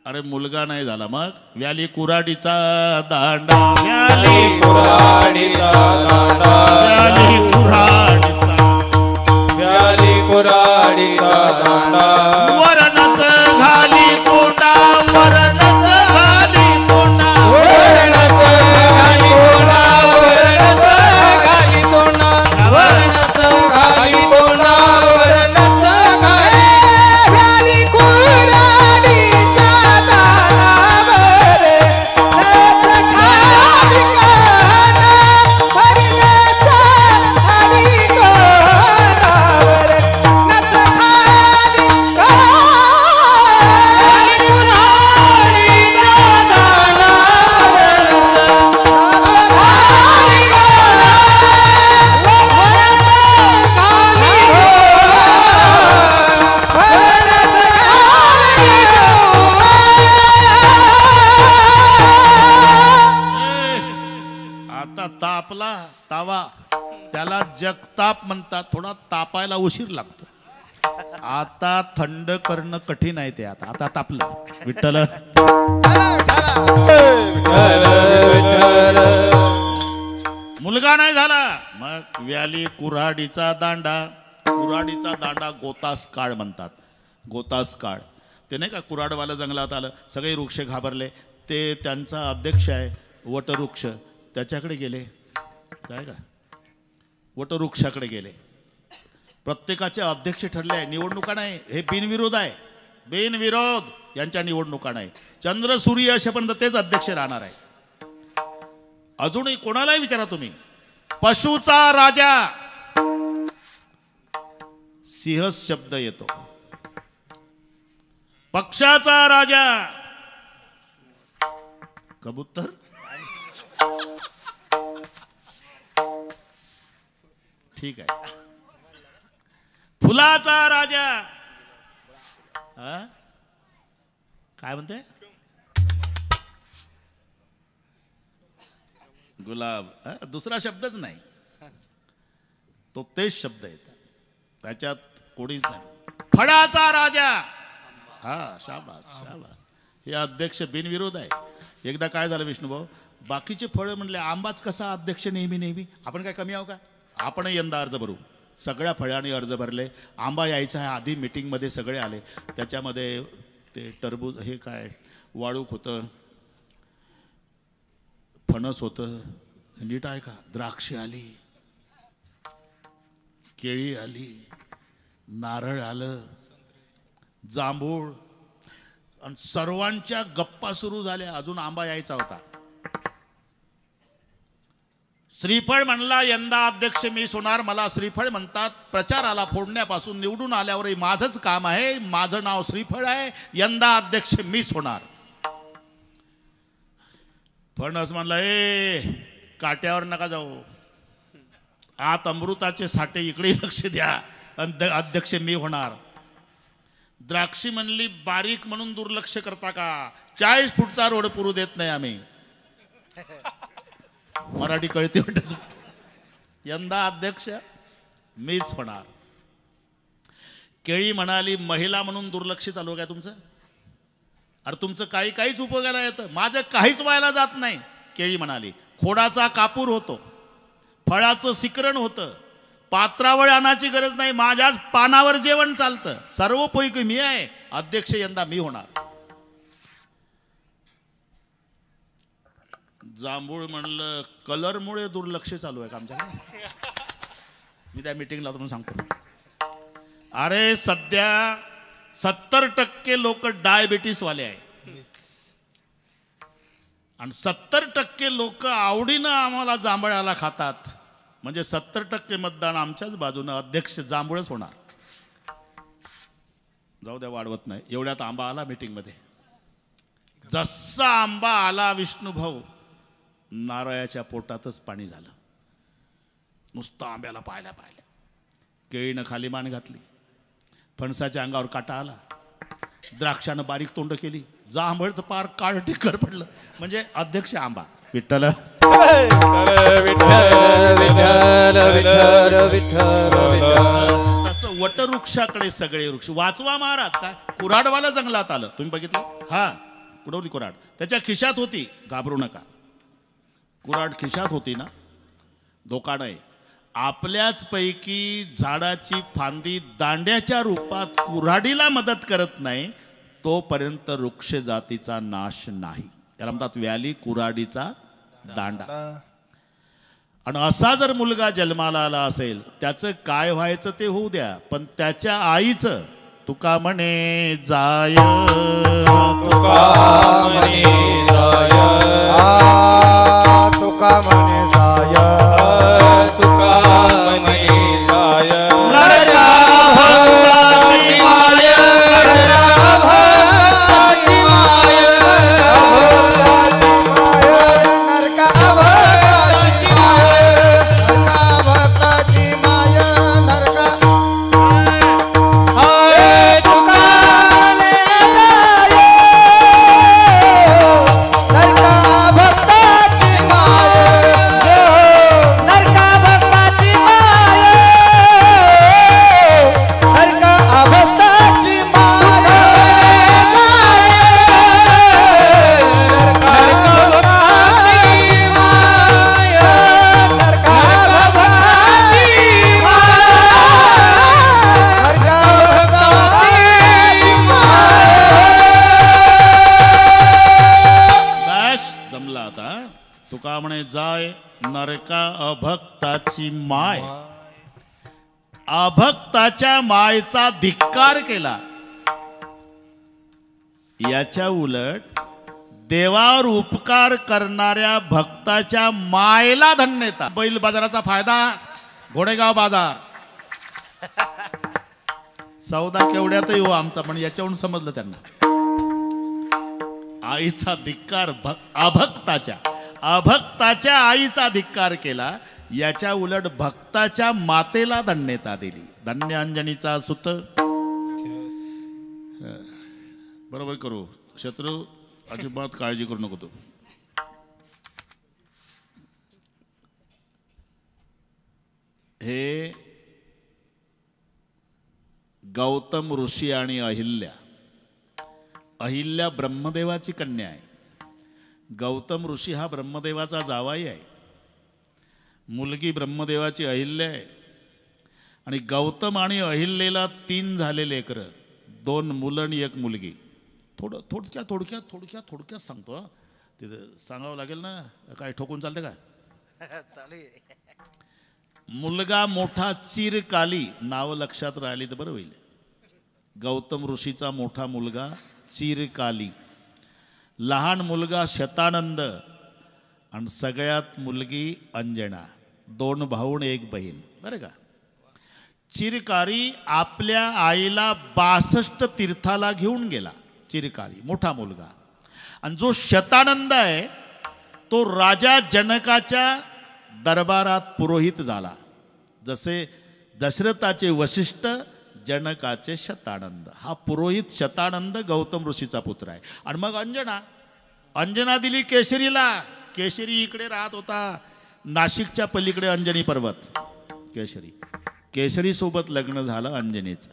अरे मुलगा नाही झाला मग व्याली कुऱ्हाडीचा दांडा, व्याली कुऱ्हाडीचा दांडा, व्याली कुऱ्हाडीचा, व्याली कुऱ्हाडीचा दांडा, वरणच घाली कोंडा, वरणच घाली कोंडा, वरणच घाली कोंडा, वरणच घाली कोंडा, वरणच घाली कोंडा, वरणच घाली व्याली कुऱ्हाडीचा दांडावर नाच खाली काना, हरिनाथ हरी कोणावर नाच खाली आता तापला तावा, त्याला जगताप म्हणतात. थोडा तापायला उशीर लागतो. आता थंड करणं कठीण आहे ते. आता आता तापलं. विठ्ठल मुलगा नाही झाला मग व्याली कुऱ्हाडीचा दांडा, कुऱ्हाडीचा दांडा गोतास काळ म्हणतात. गोतास काळ ते नाही का, कुऱ्हाडवालं जंगलात आलं, सगळे वृक्ष घाबरले, ते त्यांचा अध्यक्ष आहे वटवृक्ष, त्याच्याकडे गेले. काय का वटवृक्षाकडे गेले. प्रत्येकाचे अध्यक्ष ठरले आहे. निवडणुका नाही, हे बिनविरोध आहे. बिनविरोध यांच्या निवडणुका नाही. चंद्र सूर्य असेपर्यंत तेच अध्यक्ष राहणार आहे. अजूनही कोणालाही विचारा तुम्ही, पशुचा राजा सिंह शब्द येतो, पक्षाचा राजा कबूतर, ठीक आहे, फुलाचा राजा काय म्हणते, गुलाब. दुसरा शब्दच नाही, तो तेच शब्द येतात, त्याच्यात कोणीच नाही. फळाचा राजा, हा शाबास शाबास. हे अध्यक्ष बिनविरोध आहे. एकदा काय झालं विष्णुभाऊ, बाकीचे फळं म्हणले आंबाच कसा अध्यक्ष नेहमी नेहमी, आपण काय कमी आहो का, आपण यंदा अर्ज भरू. सगळ्या फळांनी अर्ज भरले. आंबा यायचा आहे आधी मीटिंगमध्ये सगळे आले. त्याच्यामध्ये ते टरबूज, हे काय वाळूक होतं, फणस होतं, नीट आहे का, द्राक्ष आली, केळी आली, नारळ आलं, जांभूळ, आणि सर्वांच्या गप्पा सुरू झाल्या. अजून आंबा यायचा होता. श्रीफळ म्हणला यंदा अध्यक्ष मीच होणार. मला श्रीफळ म्हणतात. प्रचाराला फोडण्यापासून निवडून आल्यावरही माझंच काम आहे. माझं नाव श्रीफळ आहे. यंदा अध्यक्ष मीच होणार. फणस म्हणला ए काट्यावर नका जाऊ, आत अमृताचे साठे, इकडे लक्ष द्या, अध्यक्ष मी होणार. द्राक्षी म्हणली बारीक म्हणून दुर्लक्ष करता का, 40 फूटचा रोड पुरू देत नाही आम्ही. मराठी कळते वाटत. यंदा अध्यक्ष मीच होणार. केळी म्हणाली महिला म्हणून दुर्लक्ष चालू काय तुमचं, अरे तुमचं काहीच उपयोगाला येतं, माझं काहीच व्हायला जात नाही. केळी म्हणाली खोडाचा कापूर होतो, फळाचं सिकरण होतं, पात्रावळ आणायची गरज नाही, माझ्याच पानावर जेवण चालतं, सर्वपैकी मी आहे, अध्यक्ष यंदा मी होणार. जांभूळ म्हणलं कलरमुळे दुर्लक्ष चालू आहे का आमच्याकडे. मी त्या मीटिंगला तुम्ही सांगतो, अरे सध्या 70% लोक डायबिटीस वाले आहे आणि 70% लोक आवडीनं आम्हाला जांभळाला खातात. म्हणजे 70% मतदान आमच्याच बाजूनं, अध्यक्ष जांभूळच होणार. जाऊ द्या, वाढवत नाही. एवढ्यात आंबा आला मीटिंगमध्ये. जसा आंबा आला विष्णुभाऊ, नारळाच्या पोटातच पाणी झालं. नुसतं आंब्याला पाहिल्या. केळीनं खाली मान घातली, फणसाच्या अंगावर काटा आला, द्राक्षानं बारीक तोंड केली, जांभळ तर पार काळ टिकर पडलं. म्हणजे अध्यक्ष आंबा. विठ्ठल वटवृक्षाकडे सगळे वृक्ष वाचवा महाराज. काय कुऱ्हाडवाला जंगलात आलं, तुम्ही बघितलं? हा, कुठवली कुऱ्हाड? त्याच्या खिशात होती. घाबरू नका, कुऱ्हाड खिशात होती ना, धोका नाही. आपल्याच पैकी झाडाची फांदी दांड्याच्या रूपात कुऱ्हाडीला मदत करत नाही तोपर्यंत वृक्ष जातीचा नाश नाही. त्याला म्हणतात व्याली कुऱ्हाडीचा दांडा. आणि असा जर मुलगा जन्माला आला असेल, त्याचं काय व्हायचं ते होऊ द्या, पण त्याच्या आईचं तुका म्हणे जाय, तुका म्हणे जाय, तुका म्हणे जाय, तुका म्हणे जाय. नरका भक्ताची माय, नरका भक्ताची माय, नरका भक्ताची माय, नरका भक्ताची माय, नरका हाय तुका नरका भक्ताची माय, नरका भक्ताची माय, नरका भक्ताची माय, बस जमला आता. तुका म्हणे जाय, नरका अभक्ताची माय. अभक्ताच्या मायचा धिक्कार केला. याच्या उलट देवावर उपकार करणाऱ्या भक्ताच्या मायला धन्यता. बैल बाजाराचा फायदा, घोडेगाव बाजार सौदा केवढ्यातही हो आमचा, पण याच्यावरून समजलं त्यांना. आईचा धिक्कार, अभक्ताच्या आईचा धिक्कार केला. याच्या उलट भक्ताच्या मातेला धन्यता दिली. धन्य अंजनीचा सुत. बरोबर करू शत्रू, अजिबात काळजी करू नको तू. हे गौतम ऋषी आणि अहिल्या. अहिल्या ब्रह्मदेवाची कन्या आहे. गौतम ऋषी हा ब्रह्मदेवाचा जावाई आहे. मुलगी ब्रह्मदेवाची अहिल्या आहे. आणि गौतम आणि अहिल्येला 3 झालेले लेकरं, 2 मुलं आणि 1 मुलगी. थोडक्यात सांगतो. तिथं सांगावं लागेल ना, काय ठोकून चालते का? मुलगा मोठा चिरकाली, नाव लक्षात राहिली तर बरं होईल. गौतम ऋषीचा मोठा मुलगा चिरकाली, लहान मुलगा शतानंद आणि सगळ्यात मुलगी अंजना. 2 भाऊ आणि 1 बहीण. बरं का? चिरकाली आपल्या आईला 62 तीर्थाला घेऊन गेला. चिरकाली मोठा मुलगा. आणि जो शतानंद आहे तो राजा जनकाच्या दरबारात पुरोहित झाला. जसे दशरथाचे वशिष्ठ, जनकाचे शतानंद. हा पुरोहित शतानंद गौतम ऋषीचा पुत्र आहे. आणि मग अंजना दिली केशरीला. केशरी इकडे राहत होता, नाशिकच्या पलीकडे अंजनी पर्वत. केशरी सोबत लग्न झालं अंजनीचं.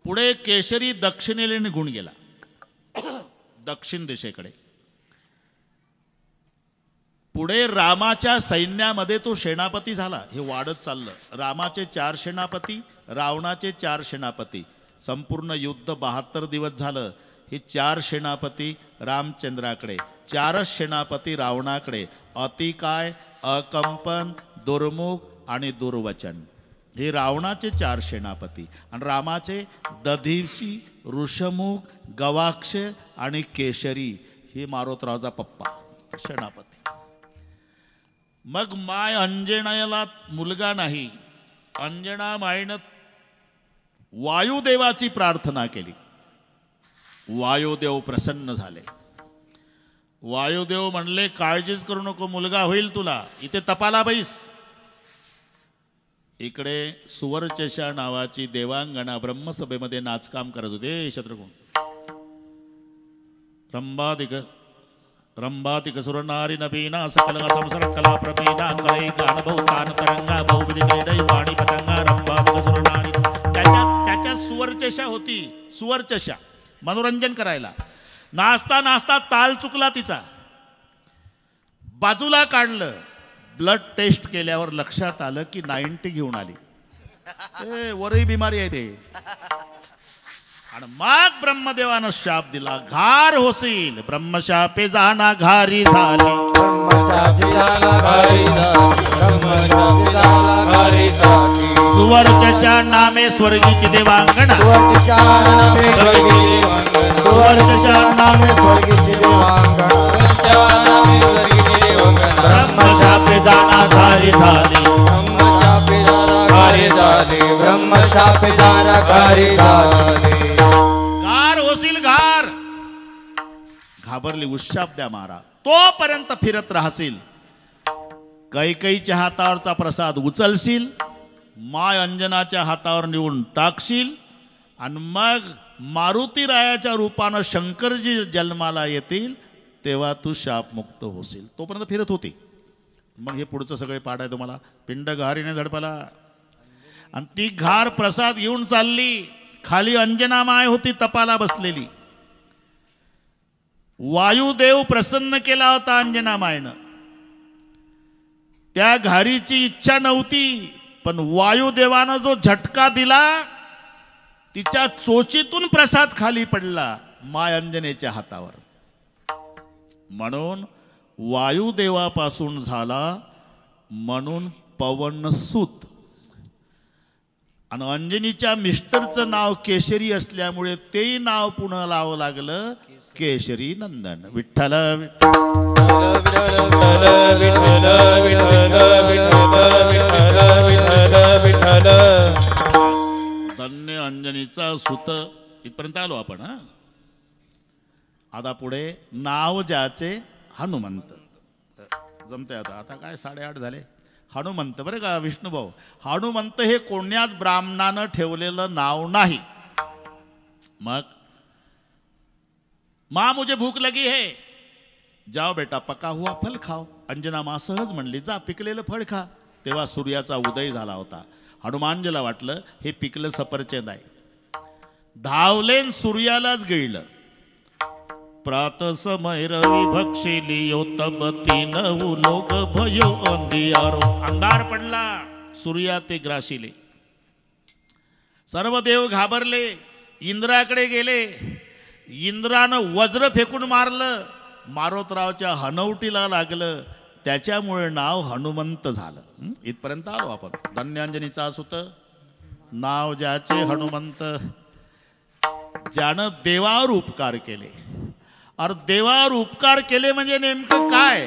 पुढे केशरी दक्षिणेला निघून गेला, दक्षिण दिशेकडे. पुढे रामाच्या सैन्यामध्ये तो सेनापती झाला. हे वाढत चाललं. रामाचे 4 सेनापती, रावणाचे 4 सेनापती. संपूर्ण युद्ध 72 दिवस झालं. हे 4 सेनापती रामचंद्राकडे, 4च सेनापती रावणाकडे. अतिकाय, अकंपन, दुर्मुख आणि दुर्वचन. हे रावणाचे 4 सेनापती. आणि रामाचे दधिवशी, ऋषमुख, गवाक्ष आणि केशरी. हे मारोतरावचा पप्पा सेनापती. मग माय अंजनाला मुलगा नाही. अंजना मायनं वायुदेवाची प्रार्थना केली. वायुदेव प्रसन्न झाले. वायुदेव म्हणले काळजीच करू नको, मुलगा होईल तुला. इथे तपाला बैस. इकडे सुवर्चशा नावाची देवांगना ब्रह्मसभेमध्ये नाचकाम करत होते. शत्रुघ्न रंभादिक रंभातिक सुरनारी नबीना सकल संसार कला प्रवीणा कळई गान बहुतान तरंगा बहुविध क्रीडई वाणी पतंगा रंभातिक सुरनारी त्याच्या सुवरचशा होती, सुवरचशा मनोरंजन करायला. नाचता नाचता ताल चुकला तिचा, बाजूला काढलं. ब्लड टेस्ट केल्यावर लक्षात आलं की 90 घेऊन आली. वरही बिमारी आहे ते. आणि मग ब्रह्मदेवानं शाप दिला, घार होशील. ब्रह्मशापे जाना घारी झाली. ब्रह्मशापे जाना घारी झाली. ब्रह्मशापे जाना घारी झाली. सुवर्चशा नामे स्वर्गीची देवांगण. सुवर्चशा नामे स्वर्गीची देवांगण. सुवर्चशा नामे स्वर्गीची देवांगण. ब्रह्मशापे जाना घारी झाली. ब्रह्मशापे जाना घारी झाली. ब्रह्मशापे जाना घारी झाली. घार होशील घार. घाबरली, उशाप द्या मारा. तोपर्यंत फिरत राहशील. कैकईच्या हातावरचा प्रसाद उचलशील, माय अंजनाच्या हातावर नेऊन टाकशील, आणि मग मारुतीरायाच्या रूपानं शंकरजी जन्माला येतील, तेव्हा तू शापमुक्त होशील. तोपर्यंत फिरत होती. मग हे पुढचं सगळे पाठ आहे तुम्हाला. पिंड घारीने झडपला आणि ती घार प्रसाद घेऊन चालली. खाली अंजना माय होती तपाला बसलेली. वायुदेव प्रसन्न केला होता अंजना मायनं. त्या घारीची इच्छा नव्हती, पण वायुदेवानं जो झटका दिला, तिच्या चोचीतून प्रसाद खाली पडला माय अंजनेच्या हातावर. म्हणून वायुदेवापासून झाला म्हणून पवनसूत. आणि अंजनीच्या मिस्टरचं नाव केशरी असल्यामुळे तेही नाव पुन्हा लावं लागलं केशरी नंदन. विठ्ठल धन्य अंजनीचा सुत. इथपर्यंत आलो आपण. आता पुढे नाव ज्याचे हनुमंत. जमते आता काय 8:30 झाले. हनुमंत बरं का विष्णुभाऊ. हनुमंत हे कोण्याच ब्राह्मणानं ठेवलेलं नाव नाही. मग माँ मुझे भूक लगी है. जाओ बेटा पका हुआ फल खाओ. अंजना माँ सहज म्हणली, जा पिकलेलं फळ खा. तेव्हा सूर्याचा उदय झाला होता. हनुमानजीला वाटलं हे पिकलं सफरचंद आहे. धावलेन सूर्यालाच गिळलं. प्रात समय रवी भक्षिलियो तब तीन लोक भयो अंधियारो. अंधार पडला, सूर्या ते ग्रासिले. सर्व देव घाबरले, इंद्राकडे गेले. इंद्रानं वज्र फेकून मारलं, मारोतरावच्या हनवटीला लागलं. त्याच्यामुळे नाव हनुमंत झालं. इथपर्यंत आलो आपण. धन्यांजनीचा सुत. नाव ज्याचे हनुमंत. ज्यानं देवावर उपकार केले. अरे देवावर उपकार केले म्हणजे नेमकं काय?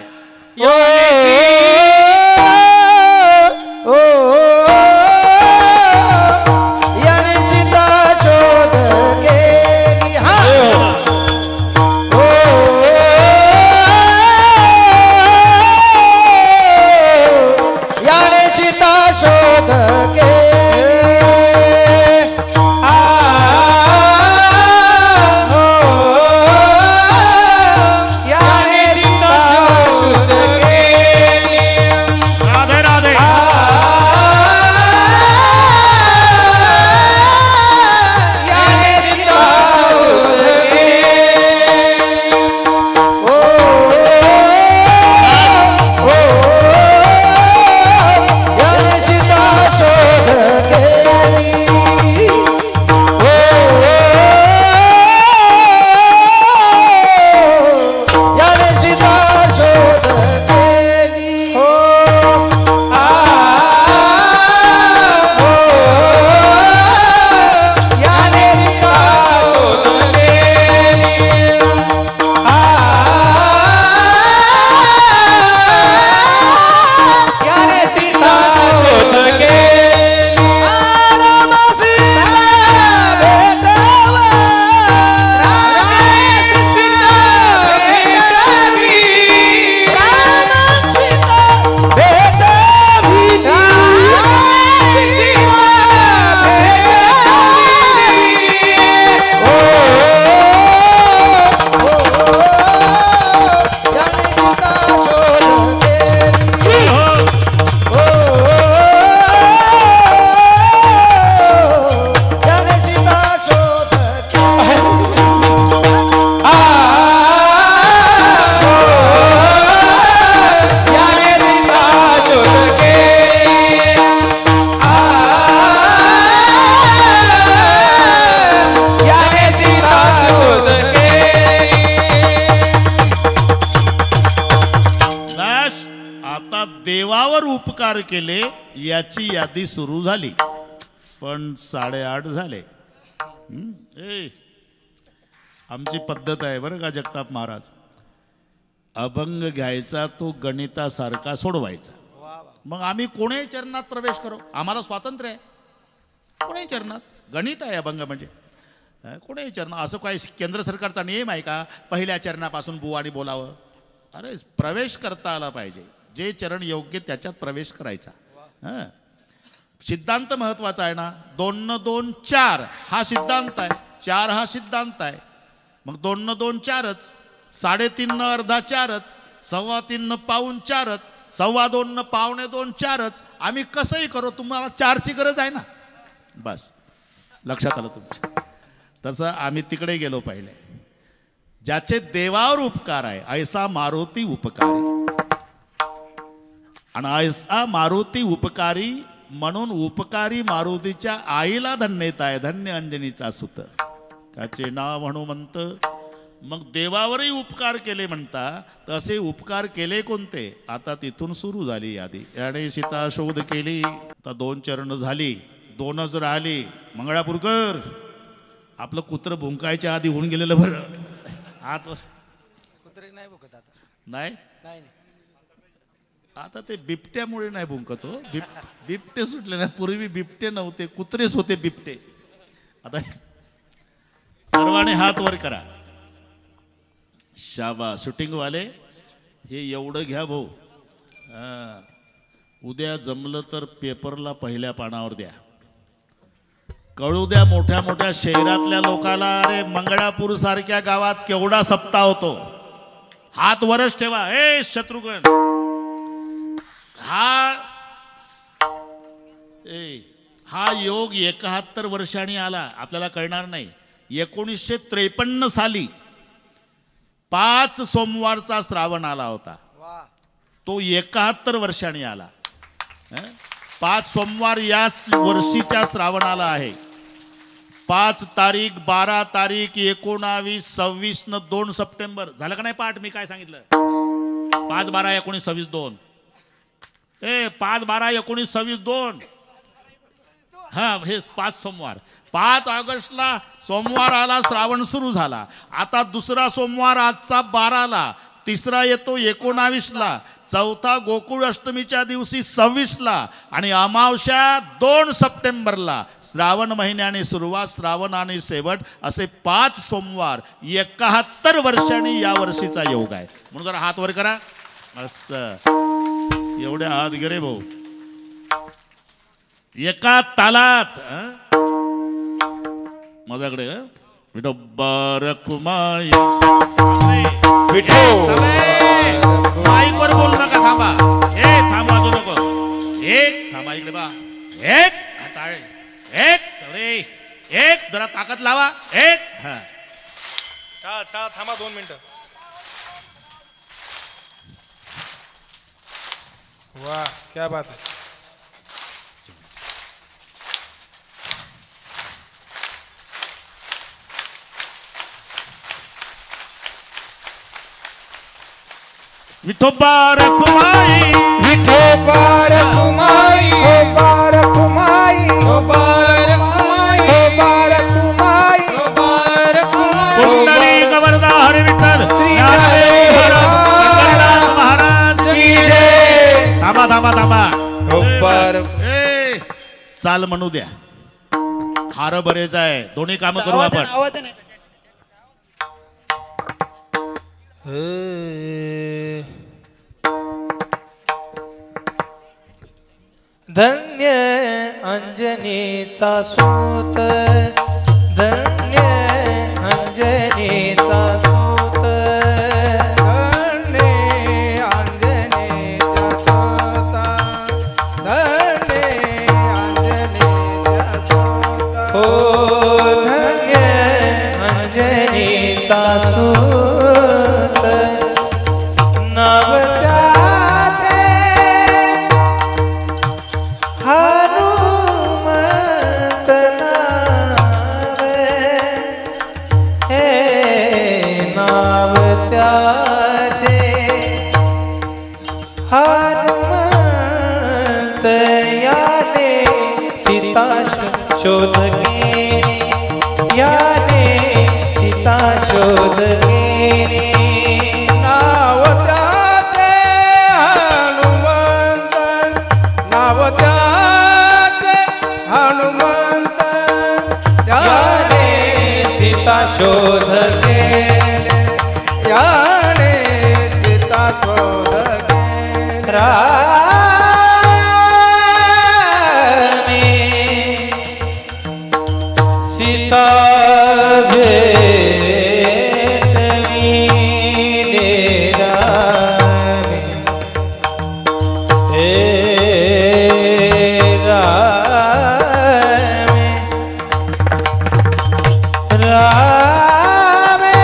आता देवावर उपकार केले याची यादी सुरू झाली, पण 8:30 झाले. आमची पद्धत आहे बरं का जगताप महाराज, अभंग घ्यायचा तो गणितासारखा सोडवायचा. मग आम्ही कोणीही चरणात प्रवेश करो, आम्हाला स्वातंत्र्य आहे. कोणीही चरणात, गणित आहे अभंग म्हणजे. कोणीही चरण, असं काही केंद्र सरकारचा नियम आहे का पहिल्या चरणापासून बुवानी बोलावं? अरे प्रवेश करता आला पाहिजे, जे चरण योग्य त्याच्यात प्रवेश करायचा. सिद्धांत महत्वाचा आहे ना. 2 न 2 4 हा सिद्धांत आहे, 4 हा सिद्धांत आहे. मग 2 न 2 4च, 3.5 न अर्धा 4च, 3.25 न पाऊण 4च, 2.25 न पावणे 2 4च. आम्ही कसंही करू, तुम्हाला 4ची गरज आहे ना. बस लक्षात आलं तुमच्या. तसं आम्ही तिकडे गेलो पहिले. ज्याचे देवावर उपकार आहे ऐसा मारुती उपकारी, आणि ऐसा मारुती उपकारी म्हणून उपकारी मारुतीच्या आईला धन्यता आहे. धन्य अंजनीचा सुत त्याचे नाव हनुमंत. मग देवावरही उपकार केले म्हणता, तर असे उपकार केले कोणते? आता तिथून सुरू झाली यादी. याने सीता शोध केली. आता 2 चरण झाली, 2च राहिली. मंगळापूरकर आपलं कुत्र भुंकायच्या आधी होऊन गेलेलं बरं. आत कुत्रे नाही भुकत आता. नाही, नाही आता ते बिबट्यामुळे नाही भुंकत हो. बिबटे सुटले नाही. पूर्वी बिबटे नव्हते, कुत्रेच होते बिबटे. आता सर्वांनी हात वर करा. शाबा शूटिंगवाले, हे एवढं घ्या भाऊ. उद्या जमलं तर पेपरला पहिल्या पानावर द्या. कळू द्या मोठ्या मोठ्या शहरातल्या लोकाला, अरे मंगळापूर सारख्या गावात केवढा सप्ताह होतो. हात वरच ठेवा. शत्रुघ्न, हा योग 71 वर्षांनी आला. आपल्याला कळणार नाही. 1953 साली 5 सोमवारचा श्रावण आला होता. तो 71 वर्षांनी आला. 5 सोमवार याच वर्षीच्या श्रावणाला आहे. 5 तारीख, 12 तारीख, 19, 26 न 2 सप्टेंबर. झालं का नाही पाठ? मी काय सांगितलं? 5, 12, 19, 26, 2. 5, 12, 19, 26, 2. हा, हे 5 सोमवार. 5 ऑगस्टला सोमवार आला, श्रावण सुरू झाला. आता दुसरा सोमवार आजचा 12ला, तिसरा येतो 19ला, चौथा गोकुळ अष्टमीच्या दिवशी 26ला, आणि अमावस्या 2 सप्टेंबरला. श्रावण महिन्याने सुरुवात, श्रावण आणि शेवट असे 5 सोमवार 71 वर्षांनी या वर्षीचा योग आहे. म्हणून जरा हात वर करा. असं एवढ्या हात गे भाऊ. एका तालात माझ्याकडे विठोबारकुमाई माईकवर बोलू नका. थांबा, थांबा, वाजू नको. थांबा, इकडे बा. एक जरा ताकद लावा. थांबा 2 मिनिटं. वाह, क्या बात है. विठोबा रखुमाई, विठोबा रखुमाई, विठोबा रखुमाई, विठोबा रखुमाई, विठोबा रखुमाई, विठोबा रखुमाई. कुंडली गवर्धा हरि विठ्ठल महाराज की जय. थांबा थांबा थांबा. चाल म्हणू द्या. हार बरेच आहे, दोन्ही काम करू आपण. धन्य अंजनीचा सूत, धन्य अंजनीचा सूत, धन्य अंजनीचा सूत, धन्य अंजनीचा सूत. हो धन्य अंजनीचा सूत. नाव त्याचे हनुमंत नावे, हनुमंत याने सीता शोध केली, याने सीता शोध केली. नाव त्याचे हनुमंत, नाव त्याचे हनुमंत, याने सीता शोध केली, याने सीता शोध केली. रामे सीता भेटवी दे रामे, हे रामे, रामे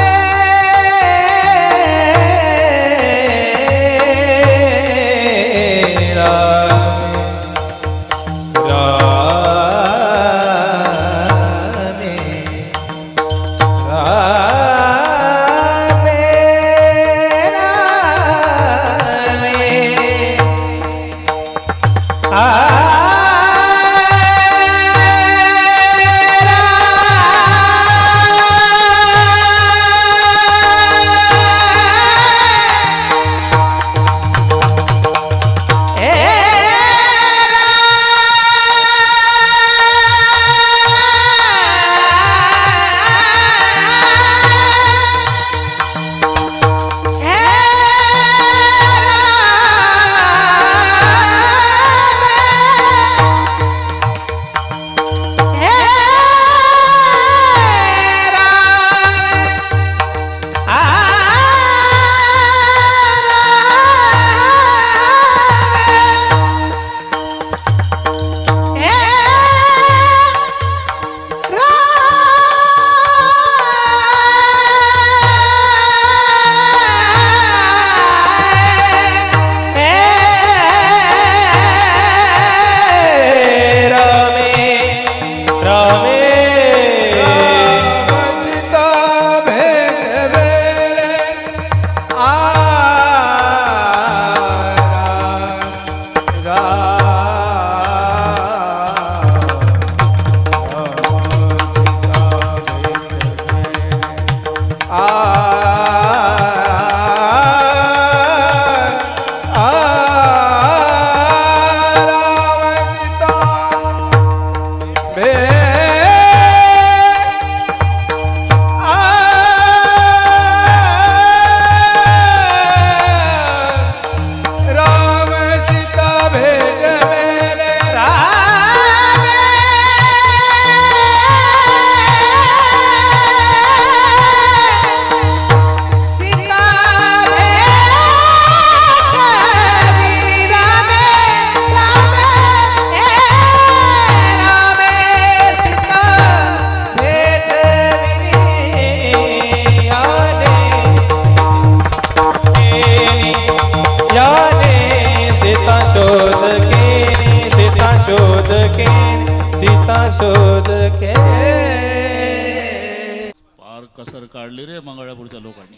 कसर काढली रे मंगळापूरच्या लोकांनी.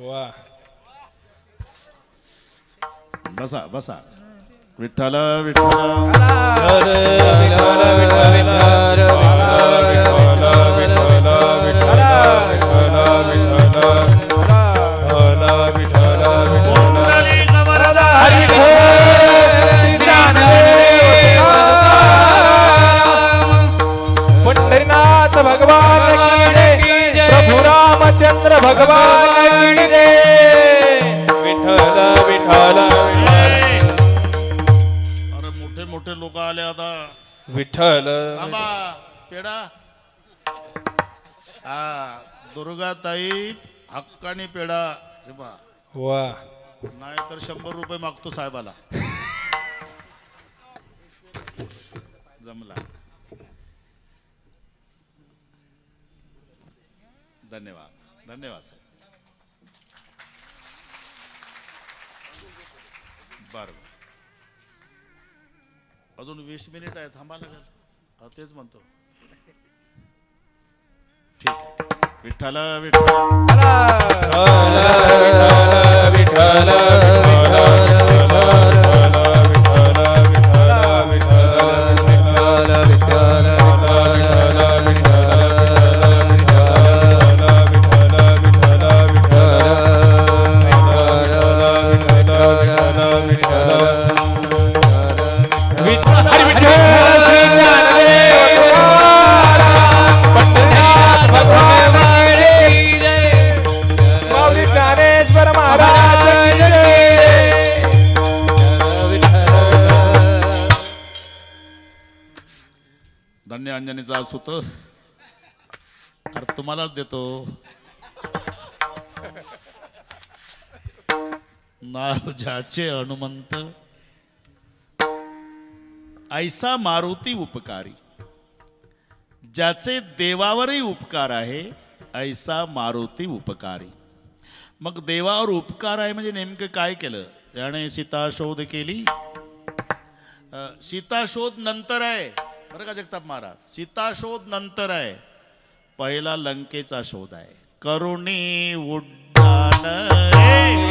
वा बसा बसा. विठ्ठल विठ्ठल पंढरीनाथ भगवान की जय, प्रभु रामचंद्र भगवान की जय. विठ्ठल विठ्ठल अरे मोठे मोठे लोक आले आता. विठ्ठल बाबा पेडा. हा दुर्गाताई हक्कानी पेडा. वा नाही तर 100 रुपये मागतो साहेबाला. जमला. धन्यवाद धन्यवाद सर. बरं अजून 20 मिनिट आहे. थांबा लागेल. तेच म्हणतो. ठीक आहे. विठ्ठल विठ्ठल विठ्ठल विठ्ठल विठ्ठल श्री ज्ञानदेव तुकाराम पंढरीनाथ भगवान की जय. माऊली ज्ञानेश्वर महाराज की जय. धन्य अंजनीचा सुत अरे तुम्हालाच देतो. नाव ज्याचे हनुमंत ऐसा मारुती उपकारी, ज्याचे देवावरही उपकार आहे ऐसा मारुती उपकारी. मग देवावर उपकार आहे म्हणजे नेमकं काय केलं? त्याने सीता शोध केली. सीता शोध नंतर आहे बरं का जगताप महाराज. सीता शोध नंतर आहे. पहिला लंकेचा शोध आहे. करुणी उड्डाण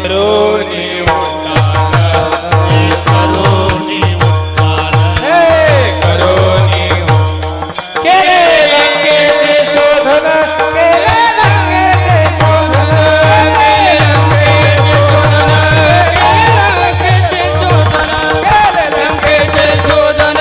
करुणी उड्डाण करुणी उड्डाण करुणी केले लंकेचे शोधन केले लंकेचे शोधन केले लंकेचे शोधन केले लंकेचे शोधन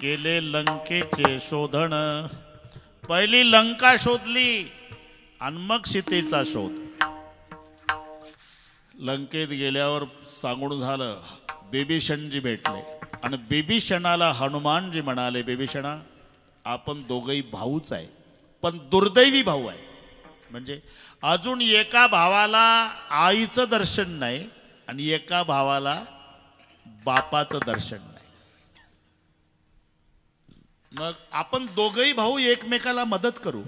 केले लंकेचे शोधन. पहिली लंका शोधली आणि मग सीतेचा शोध. लंकेत गेल्यावर सांगून झालं बिभीषणजी भेटले आणि बिभीषणाला हनुमानजी म्हणाले, बिभीषणा आपण दोघंही भाऊच आहे पण दुर्दैवी भाऊ आहे. म्हणजे अजून एका भावाला आईचं दर्शन नाही आणि एका भावाला बापाचं दर्शन नाही. मग आपण दोघंही भाऊ एकमेकाला मदत करू.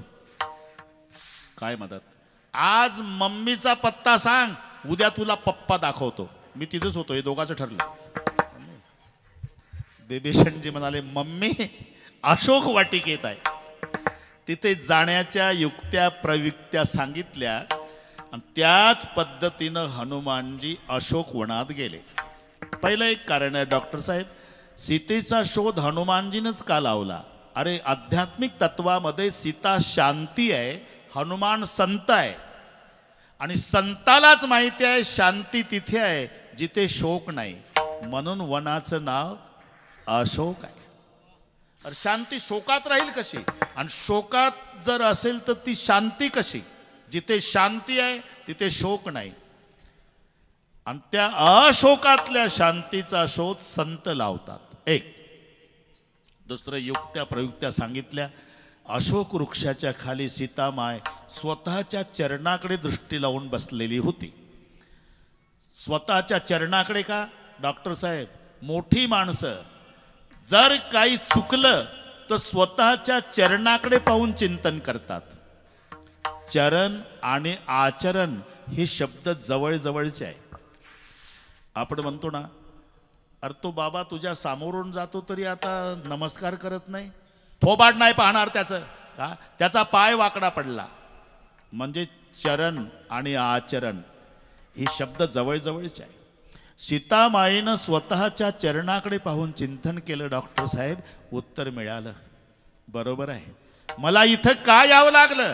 काय मदत? आज मम्मीचा पत्ता सांग, उद्या तुला पप्पा दाखवतो. मी तिथेच होतो, हे दोघांचं ठरलं. बिभीषणजी म्हणाले, मम्मी अशोक वाटिकेत आहे. तिथे जाण्याच्या युक्त्या प्रयुक्त्या सांगितल्या आणि त्याच पद्धतीनं हनुमानजी अशोक वनात गेले. पहिलं एक कारण आहे डॉक्टर साहेब, सीतेचा शोध हनुमानजीनंच का लावला? अरे आध्यात्मिक तत्वामध्ये सीता शांती आहे, हनुमान संत आहे. आणि संतालाच माहिती आहे शांती तिथे आहे जिथे शोक नाही, म्हणून वनाचं नाव अशोक आहे. अरे शांती शोकात राहील कशी? आणि शोकात जर असेल तर ती शांती कशी? जिथे शांती आहे तिथे शोक नाही. आणि त्या अशोकातल्या शांतीचा शोध संत लावतात. एक दुसरं युक्त्या प्रयुक्त्या सांगितल्या. अशोक वृक्षाच्या खाली सीतामाय स्वतःच्या चरणाकडे दृष्टी लावून बसलेली होती. स्वतःच्या चरणाकडे का? डॉक्टर साहेब, मोठी माणसं जर काही चुकलं तर स्वतःच्या चरणाकडे पाहून चिंतन करतात. चरण आणि आचरण हे शब्द जवळजवळचे आहे. आपण म्हणतो ना, अरे तो बाबा तुझ्या समोरून जातो तरी आता नमस्कार करत नाही, थोबाड नाही पाहणार त्याचं का? त्याचा पाय वाकडा पडला. म्हणजे चरण आणि आचरण हे शब्द जवळजवळचे आहे. सीतामाईनं स्वतःच्या चरणाकडे पाहून चिंतन केलं. डॉक्टर साहेब, उत्तर मिळालं. बरोबर आहे, मला इथं का यावं लागलं?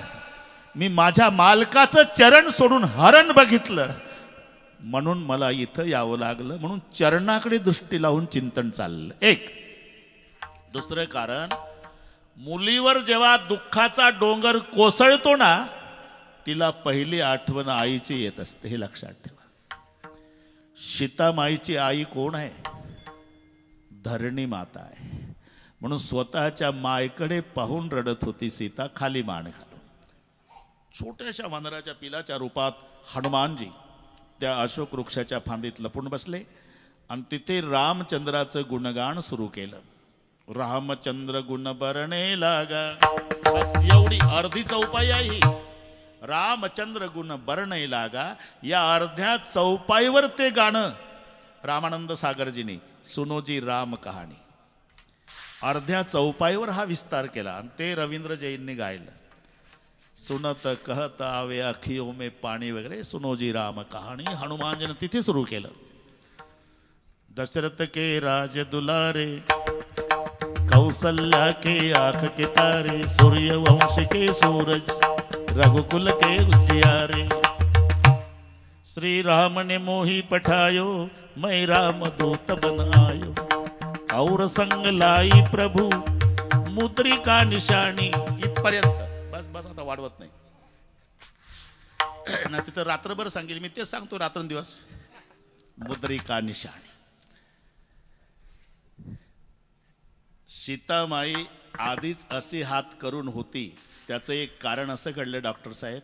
मी माझ्या मालकाचं चरण सोडून हरण बघितलं म्हणून मला इथं यावं लागलं. म्हणून चरणाकडे दृष्टी लावून चिंतन चाललं. एक दुसरं कारण, मुलीवर जेव्हा दुःखाचा डोंगर कोसळतो ना, तिला पहिली आठवण आईची येत असते. हे लक्षात ठेवा. सीतामाईची आई कोण आहे? धरणी माता आहे. म्हणून स्वतःच्या मायकडे पाहून रडत होती सीता, खाली मान घालून. छोट्याशा वानराच्या पिलाच्या रूपात हनुमानजी त्या अशोक वृक्षाच्या फांदीत लपून बसले आणि तिथे रामचंद्राचं गुणगान सुरू केलं. रामचंद्र गुण बरणे लागा. बस एवढी अर्धी चौपाई आहे ही. रामचंद्र गुण बरणे लागा या अर्ध्या चौपाईवर ते गाणं रामानंद सागरजीने सुनोजी राम कहाणी अर्ध्या चौपाईवर हा विस्तार केला आणि ते रवींद्र जैनने गायलं. सुनत कहत आवे अखियों में पाणी वगैरे सुनोजी राम कहाणी हनुमानजीने तिथे सुरू केलं. दशरथ के राज दुलारे कौशल्या के आंख के तारे सूर्य वंश के सूरज रघुकुल के उजियारे. श्री राम ने मोही पठायो मैं राम दूत बन आयो और संग लाई प्रभु मुद्रिका निशाणी. इथपर्यंत बस बस आता वाढवत नाही ना. तिथं रात्रभर सांगेल मी तेच सांगतो रात्रंदिवस. मुद्रिका निशाणी. सीतामाई आधीच असे हात करून होती. त्याचं एक कारण असं घडलं डॉक्टर साहेब.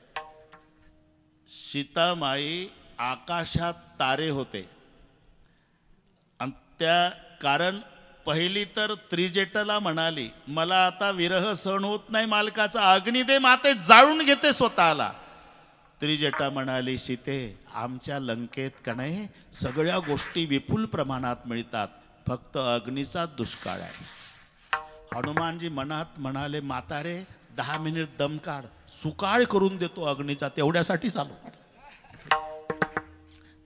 सीतामाई आकाशात तारे होते आणि त्या कारण पहिली तर त्रिजेटाला म्हणाली मला आता विरह सहन होत नाही मालकाचा अग्नी दे माते जाळून घेते स्वतःला. त्रिजटा म्हणाली सीते आमच्या लंकेत का नाही सगळ्या गोष्टी विपुल प्रमाणात मिळतात फक्त अग्नीचा दुष्काळ आहे. हनुमानजी मनात म्हणाले म्हातारे 10 मिनिट दम काढ सुकाळ करून देतो अग्नीचा तेवढ्यासाठी चालू.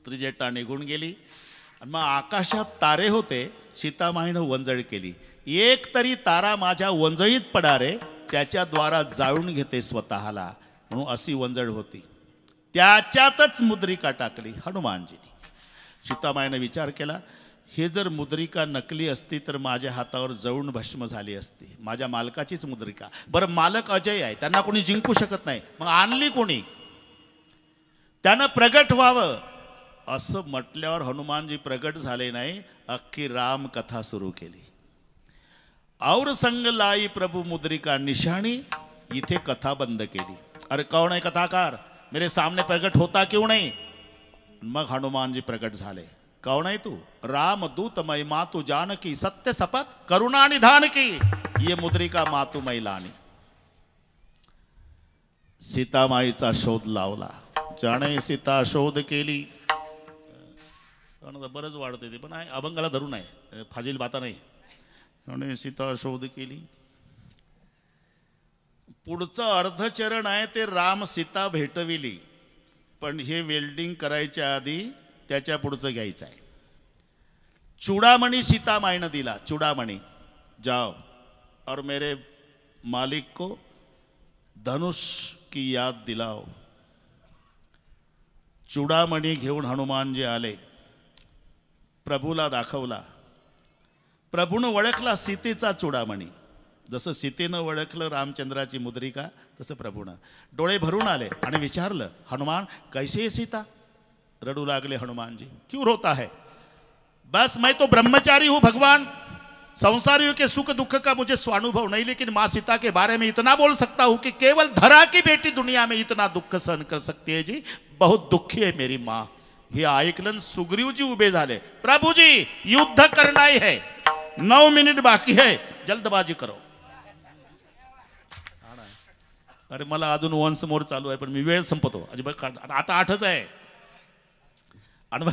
त्रिजटा निघून गेली आणि मग आकाशात तारे होते. सीतामाईनं वंजळ केली एक तरी तारा माझ्या वंजळीत पडारे त्याच्याद्वारा जाळून घेते स्वतःला म्हणून अशी वंजळ होती. त्याच्यातच मुद्रिका टाकली हनुमानजीने. सीतामाईनं विचार केला हे जर मुद्रिका नकली असती तर माझ्या हातावर जळून भस्म झाली असती. माझ्या मालकाचीच मुद्रिका. बरं मालक अजय आहे त्यांना कोणी जिंकू शकत नाही मग आणली कोणी. त्यानं प्रगट व्हावं असं म्हटल्यावर हनुमानजी प्रगट झाले नाही. अख्खी राम कथा सुरू केली. और संग लाई प्रभु मुद्रिका निशाणी. इथे कथा बंद केली. अरे कौन है कथाकार मेरे सामने प्रगट होता क्यों नहीं. मग हनुमानजी प्रगट झाले. कौन है तू. राम दूत मई मातु जानकी सत्य शपथ करुणा निधान की ये मुद्रिका मातु मैलानी. सीतामाईचा शोध लावला. जाणे सीता शोध केली. बरंच वाढते ते पण आहे अभंगाला धरून आहे फाजील बाता नाही. जाणे सीता शोध केली. पुढचं अर्धचरण आहे ते राम सीता भेटविली. पण हे वेल्डिंग करायच्या आधी त्याच्या पुढचं घ्यायचं आहे. चूड़ामणि सीतामाईनं दिला. चूड़ामणि जाओ और मेरे मालिक को धनुष की याद दिलाओ. चूड़ामणि घेऊन हनुमानजी आले. प्रभूला दाखवला. प्रभूनं ओळखला सीतेचा चूड़ामणि. जसं सीतेनं ओळखलं रामचंद्राची मुद्रिका तसं प्रभूनं डोळे भरून आले आणि विचारलं हनुमान कैसे है सीता. रडू लागले हनुमान जी. क्यों रोता है. बस मैं तो ब्रह्मचारी हूं भगवान. संसारियों के सुख दुख का मुझे स्वानुभव नहीं लेकिन माँ सीता के बारे में इतना बोल सकता हूं कि केवल धरा की बेटी दुनिया में इतना दुख सहन कर सकती है जी. बहुत दुखी है मेरी माँ. हे ऐकलं सुग्रीवजी उभे झाले. प्रभुजी युद्ध करना ही है 9 मिनिट बाकी है जल्दबाजी करो. अरे मला अजून वन्स मोर चालू आहे पण मी वेळ संपतो अजिबात. आता 8च आहे. आणि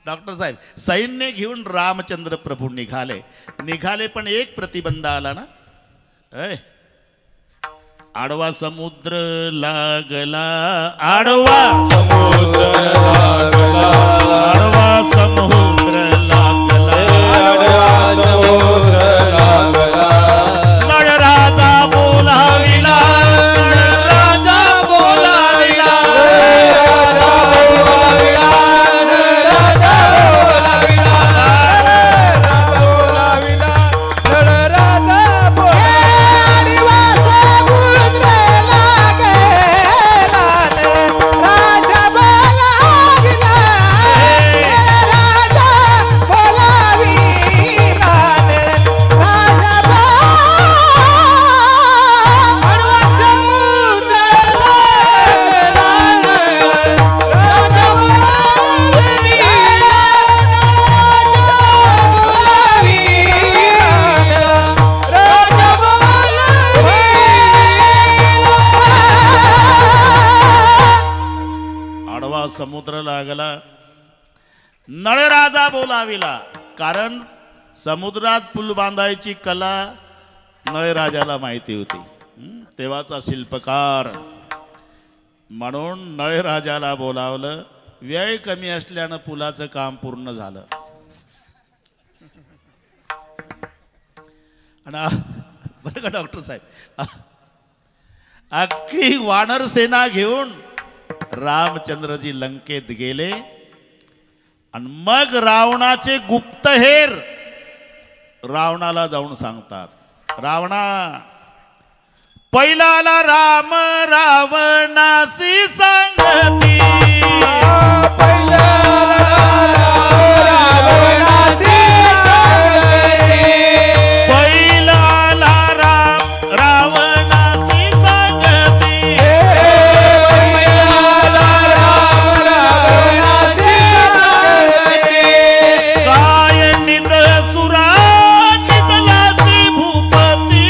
डॉक्टर साहेब सैन्य घेऊन रामचंद्र प्रभू निघाले पण एक प्रतिबंध आला ना. आडवा समुद्र लागला. आडवा समुद्र लागला. आडवा समुद्र लागला. आडवा समुद्र लागला. नळराजा बोलाविला. नळराजा बोलाविला. राजा समुद्र लागला. नळराजा बोलाविला, कारण समुद्रात पूल बांधायची कला नळराजाला माहिती होती. तेव्हाचा शिल्पकार. म्हणून नळराजाला बोलावलं. वेळ कमी असल्यानं पुलाचं काम पूर्ण झालं. आणि बरं का डॉक्टर साहेब, अख्खी वानर सेना घेऊन रामचंद्रजी लंकेत गेले. आणि मग रावणाचे गुप्तहेर रावणाला जाऊन सांगतात, रावणा, पहिला आला राम रावणासी सांगती. पहिला रावणासी सांगती. पहिला आला राम रावणासी सांगती. पहिला राम रावणासी सांगती. काय निद सुरा निदलासी भूपती.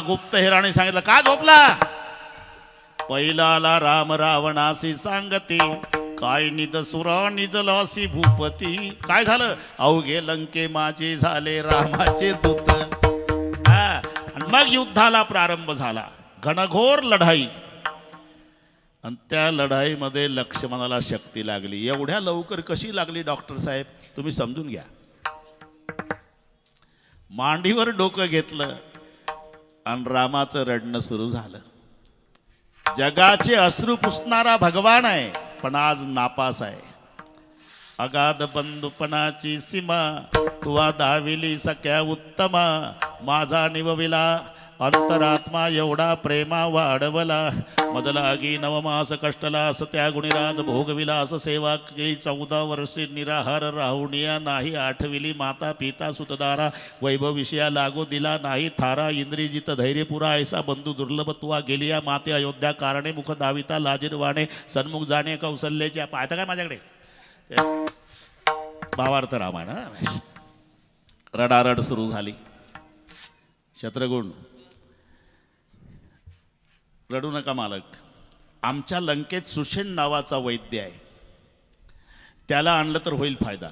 गुप्तहेराने सांगितलं, का झोपला? पहिला आला राम रावणासी सांगती. काय निद सुरा निजलासी भूपती. काय झालं? अवघे लंके माझे झाले रामाचे दूत. आणि मग युद्धाला प्रारंभ झाला. घनघोर लढाई. आणि त्या लढाईमध्ये लक्ष्मणाला शक्ती लागली. एवढ्या लवकर कशी लागली डॉक्टर साहेब, तुम्ही समजून घ्या. मांडीवर डोकं घेतलं आणि रामाचं रडणं सुरू झालं. जगाचे अश्रू पुसणारा भगवान आहे, पण आज नापास आहे. अगाध बंधुपणाची सीमा तुवा दाविली सख्या उत्तमा. माझा निवविला अंतरात्मा एवढा प्रेमा वाढवला. मजलागी नवमास कष्टला अस त्या गुणीराज भोगविलास. सेवा केली 14 वर्षे निराहार राहुनिया नाही. आठविली माता पिता सुतदारा. वैभव विषया लागू दिला नाही थारा. इंद्रिजित धैर्यपुरा ऐसा बंधू दुर्लभ तुवा. गेलिया माते अयोध्या कारणे. मुख दाविता लाजीरवाणे. सन्मुख जाणे कौशल्याच्या. पाहता काय माझ्याकडे भावार्थ रामायण. रडारड सुरू झाली. शत्रुघ्न, रडू नका मालक. आमच्या लंकेत सुषेण नावाचा वैद्य आहे, त्याला आणलं तर होईल फायदा.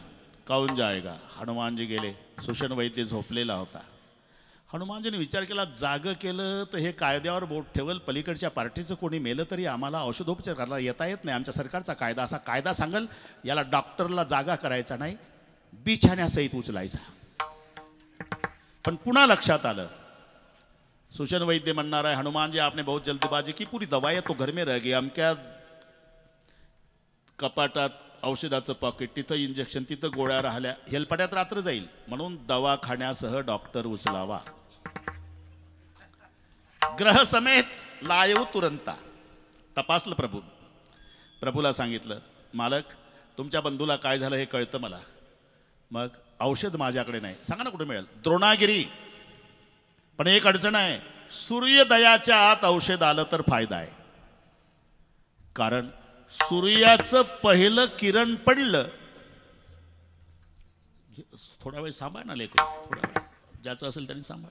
काऊन जाएगा. हनुमानजी गेले. सुषेण वैद्य झोपलेला होता. हनुमानजीने विचार केला, जाग केलं तर हे कायद्यावर बोट ठेवल. पलीकडच्या पार्टीचं कोणी मेलं तरी आम्हाला औषधोपचार करायला येता येत नाही. आमच्या सरकारचा कायदा असा कायदा सांगल, याला डॉक्टरला जागा करायचा नाही, बिछाण्यासहित उचलायचा. पण पुन्हा लक्षात आलं, सुषेण वैद्य म्हणणार आहे, हनुमान जी आपने बहुत जल्दबाजी की, पूरी दवाई तो घर में रह गई. अमक्या कपाटात औषधाचं पॉकेट, तिथं इंजेक्शन, तिथं गोळ्या राहिल्या, हेलपाट्यात रात्र जाईल. म्हणून दवाखान्यासह डॉक्टर उचलावा. ग्रह समेत लायऊ तुरंता. तपासलं प्रभू. प्रभूला सांगितलं, मालक तुमच्या बंधूला काय झालं हे कळतं मला. मग औषध माझ्याकडे नाही, सांगा ना कुठे मिळेल. द्रोणागिरी. पण एक अडचण आहे, सूर्योदयाच्या आत औषध आलं तर फायदा आहे. कारण सूर्याचं पहिलं किरण पडलं. थोडा वेळ सांभाळ ना लेकरू, थोडा वेळ. ज्याचं असेल त्यांनी सांभाळ.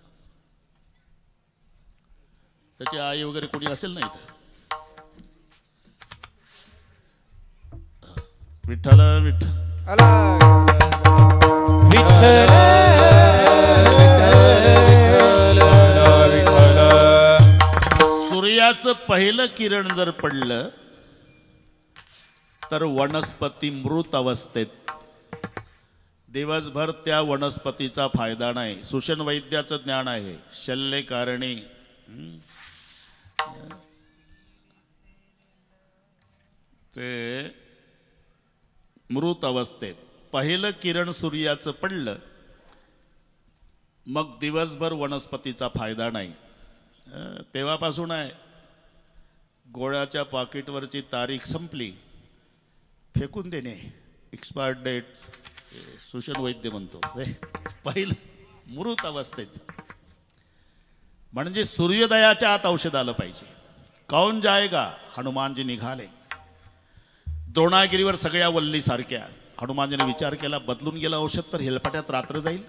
त्याची आई वगैरे कोणी असेल ना इथं. विठ्ठल विठ्ठल विठ्ठल. सूर्याचं पहिलं किरण जर पडलं तर वनस्पती मृत अवस्थेत. दिवसभर त्या वनस्पतीचा फायदा नाही. सुषेण वैद्याचं ज्ञान आहे. शल्यकारणी. ते मृत अवस्थेत पहिलं किरण सूर्याचं पडलं मग दिवसभर वनस्पतीचा फायदा नाही. तेव्हापासून आहे गोळ्याच्या पाकिटवरची तारीख संपली फेकून देणे, एक्सपायर्ड डेट. सुषण वैद्य म्हणतो पहिलं मृत अवस्थेच. म्हणजे सूर्योदयाच्या आत औषध आलं पाहिजे. कौन जाएगा, हनुमानजी निघाले. द्रोणागिरीवर सगळ्या वल्ली सारख्या. हनुमानजीने विचार केला बदलून गेलं औषध तर हेलपाट्यात रात्र जाईल,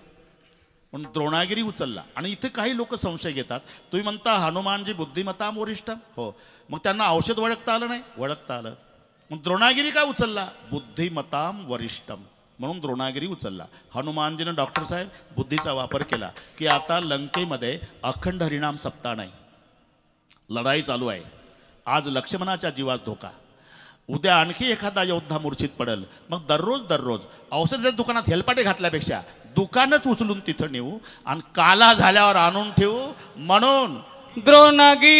म्हणून द्रोणागिरी उचलला. आणि इथे काही लोक संशय घेतात, तुम्ही म्हणता हनुमानजी बुद्धिमत्ताम वरिष्ठ, हो, मग त्यांना औषध ओळखता आलं नाही? ओळखता आलं. मग द्रोणागिरी का उचलला? बुद्धिमत्ताम वरिष्ठम, म्हणून द्रोणागिरी उचलला. हनुमानजीनं डॉक्टर साहेब बुद्धीचा वापर केला की आता लंकेमध्ये अखंड हरिनाम सप्ताह नाही, लढाई चालू आहे. आज लक्ष्मणाच्या जीवास धोका, उद्या आणखी एखादा योद्धा मूर्छित पडेल. मग दररोज औषधाच्या दुकानात हेलपाटे घातल्यापेक्षा दुकानच उचलून तिथं नेऊ आणि काला झाल्यावर आणून ठेवू. म्हणून द्रोणगिरी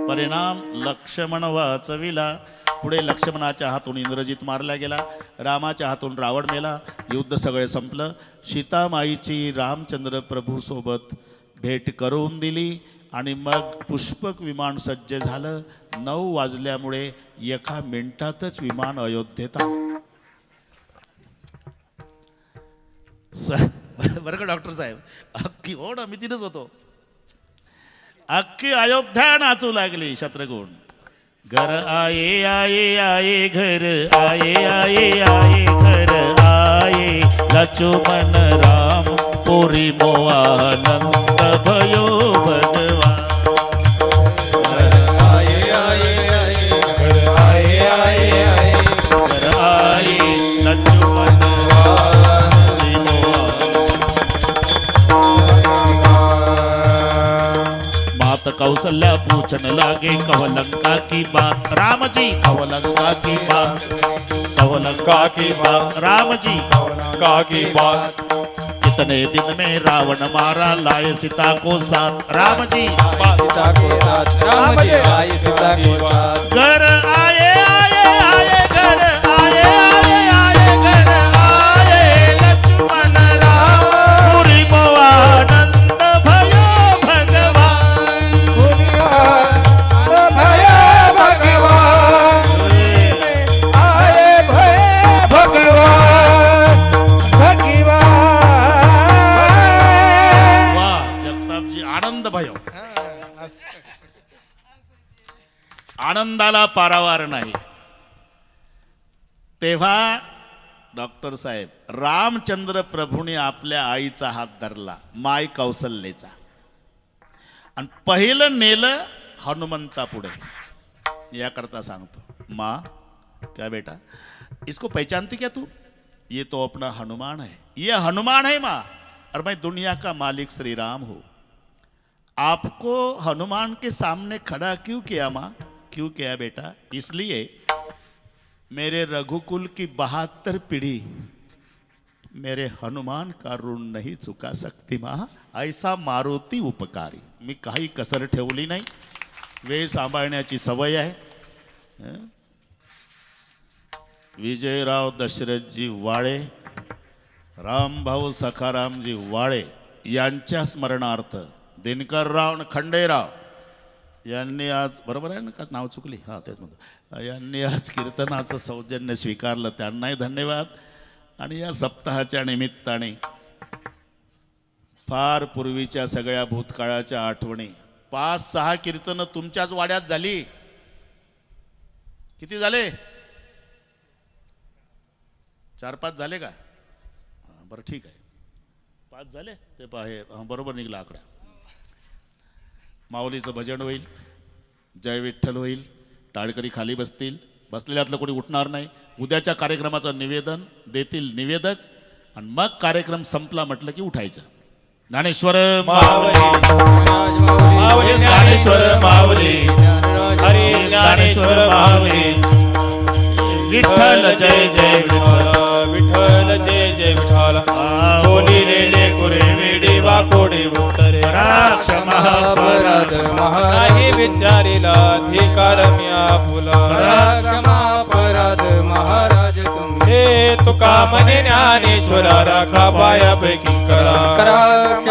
परिणाम लक्ष्मण वाचविला. पुढे लक्ष्मणाच्या हातून इंद्रजित मारला गेला, रामाच्या हातून रावण मेला, युद्ध सगळे संपलं. सीतामाईची रामचंद्र प्रभू सोबत भेट करून दिली आणि मग पुष्पक विमान सज्ज झालं. 9 वाजल्यामुळे एका मिनिटातच विमान अयोध्येत आलं. बरं का डॉक्टर साहेब, अख्खी ओढ मी तिथंच होतो. अख्खी अयोध्या नाचू लागली. शत्रुघ्न घर आये आये आये घर आये आये आये घर आये लक्ष्मण राम पुरी मोआनंद भयो भगवान. घर आये आये आये घर आये आये आये घर आये लक्ष्मण कौशल्या पूछन लागे कवलंका की बात. राम जी कवलंका की बात, कवलंका की बात. राम जी कवलंका की बात. कितने दिन में रावण मारा लाए सीता को साथ. राम जी सीता को साथ. राम जी लाए सीता को साथ. घर आए आए आए घर आए आए आए घर आए लक्ष्मण राम पुरी मोआनंद भयो आनंदाला पारावार नाही. तेव्हा डॉक्टर साहेब रामचंद्र प्रभूने आपल्या आईचा हात धरला, माय कौशल्याचा, आणि पहिलं नेलं हनुमंता पुढे. याकरता सांगतो, माँ क्या बेटा इसको पहचानती क्या तू? ये तो अपना हनुमान है, ये हनुमान है माँ, और मैं दुनिया का मालिक श्री राम हूँ. आपको हनुमान के सामने खड़ा क्यों किया माँ? क्यों किया बेटा? इसलिए मेरे रघुकुल की 72 पीढ़ी मेरे हनुमान का ऋण नहीं चुका सकती मा, ऐसा मारुती उपकारी. मी काही कसर ठेवली नाही. वेळ सांभाळण्याची सवय आहे. विजयराव दशरथजी वाळे, रामभाऊ सखारामजी वाळे यांच्या स्मरणार्थ दिनकरराव खंडेराव यांनी आज, बरोबर आहे ना का नाव चुकली, हां तेच म्हणतो, यांनी आज कीर्तनाचं सौजन्य स्वीकारलं. त्यांनाही धन्यवाद. आणि या सप्ताहाच्या निमित्ताने फार पूर्वीच्या सगळ्या भूतकाळाच्या आठवणी, 5-6 कीर्तनं तुमच्याच वाड्यात झाली. किती झाले? 4-5 झाले का? बरं ठीक आहे, 5 झाले ते पाहे, बरोबर निघला आकडा. माऊलीचं भजन होईल, जय विठ्ठल होईल, टाळकरी खाली बसतील, बसलेल्यातलं कोणी उठणार नाही. उद्याच्या कार्यक्रमाचं निवेदन देतील निवेदक, आणि मग कार्यक्रम संपला म्हटलं की उठायचं. ज्ञानेश्वर माऊली, ज्ञानेश्वर माऊली, हरी ज्ञानेश्वर माऊली, विठ्ठल जय जय विठ्ठल, विठ्ठल जय जय विठ्ठल. बोलिलेले कुरे वेडी वाकोडे उत्तरे राक्ष महापराध नाही विचारिला अधिकार मी आपुला. महापराध महाराज तुमचे हे तुका म्हणे ज्ञानेश्वरा राखा पायापैकी करा. कराक्ष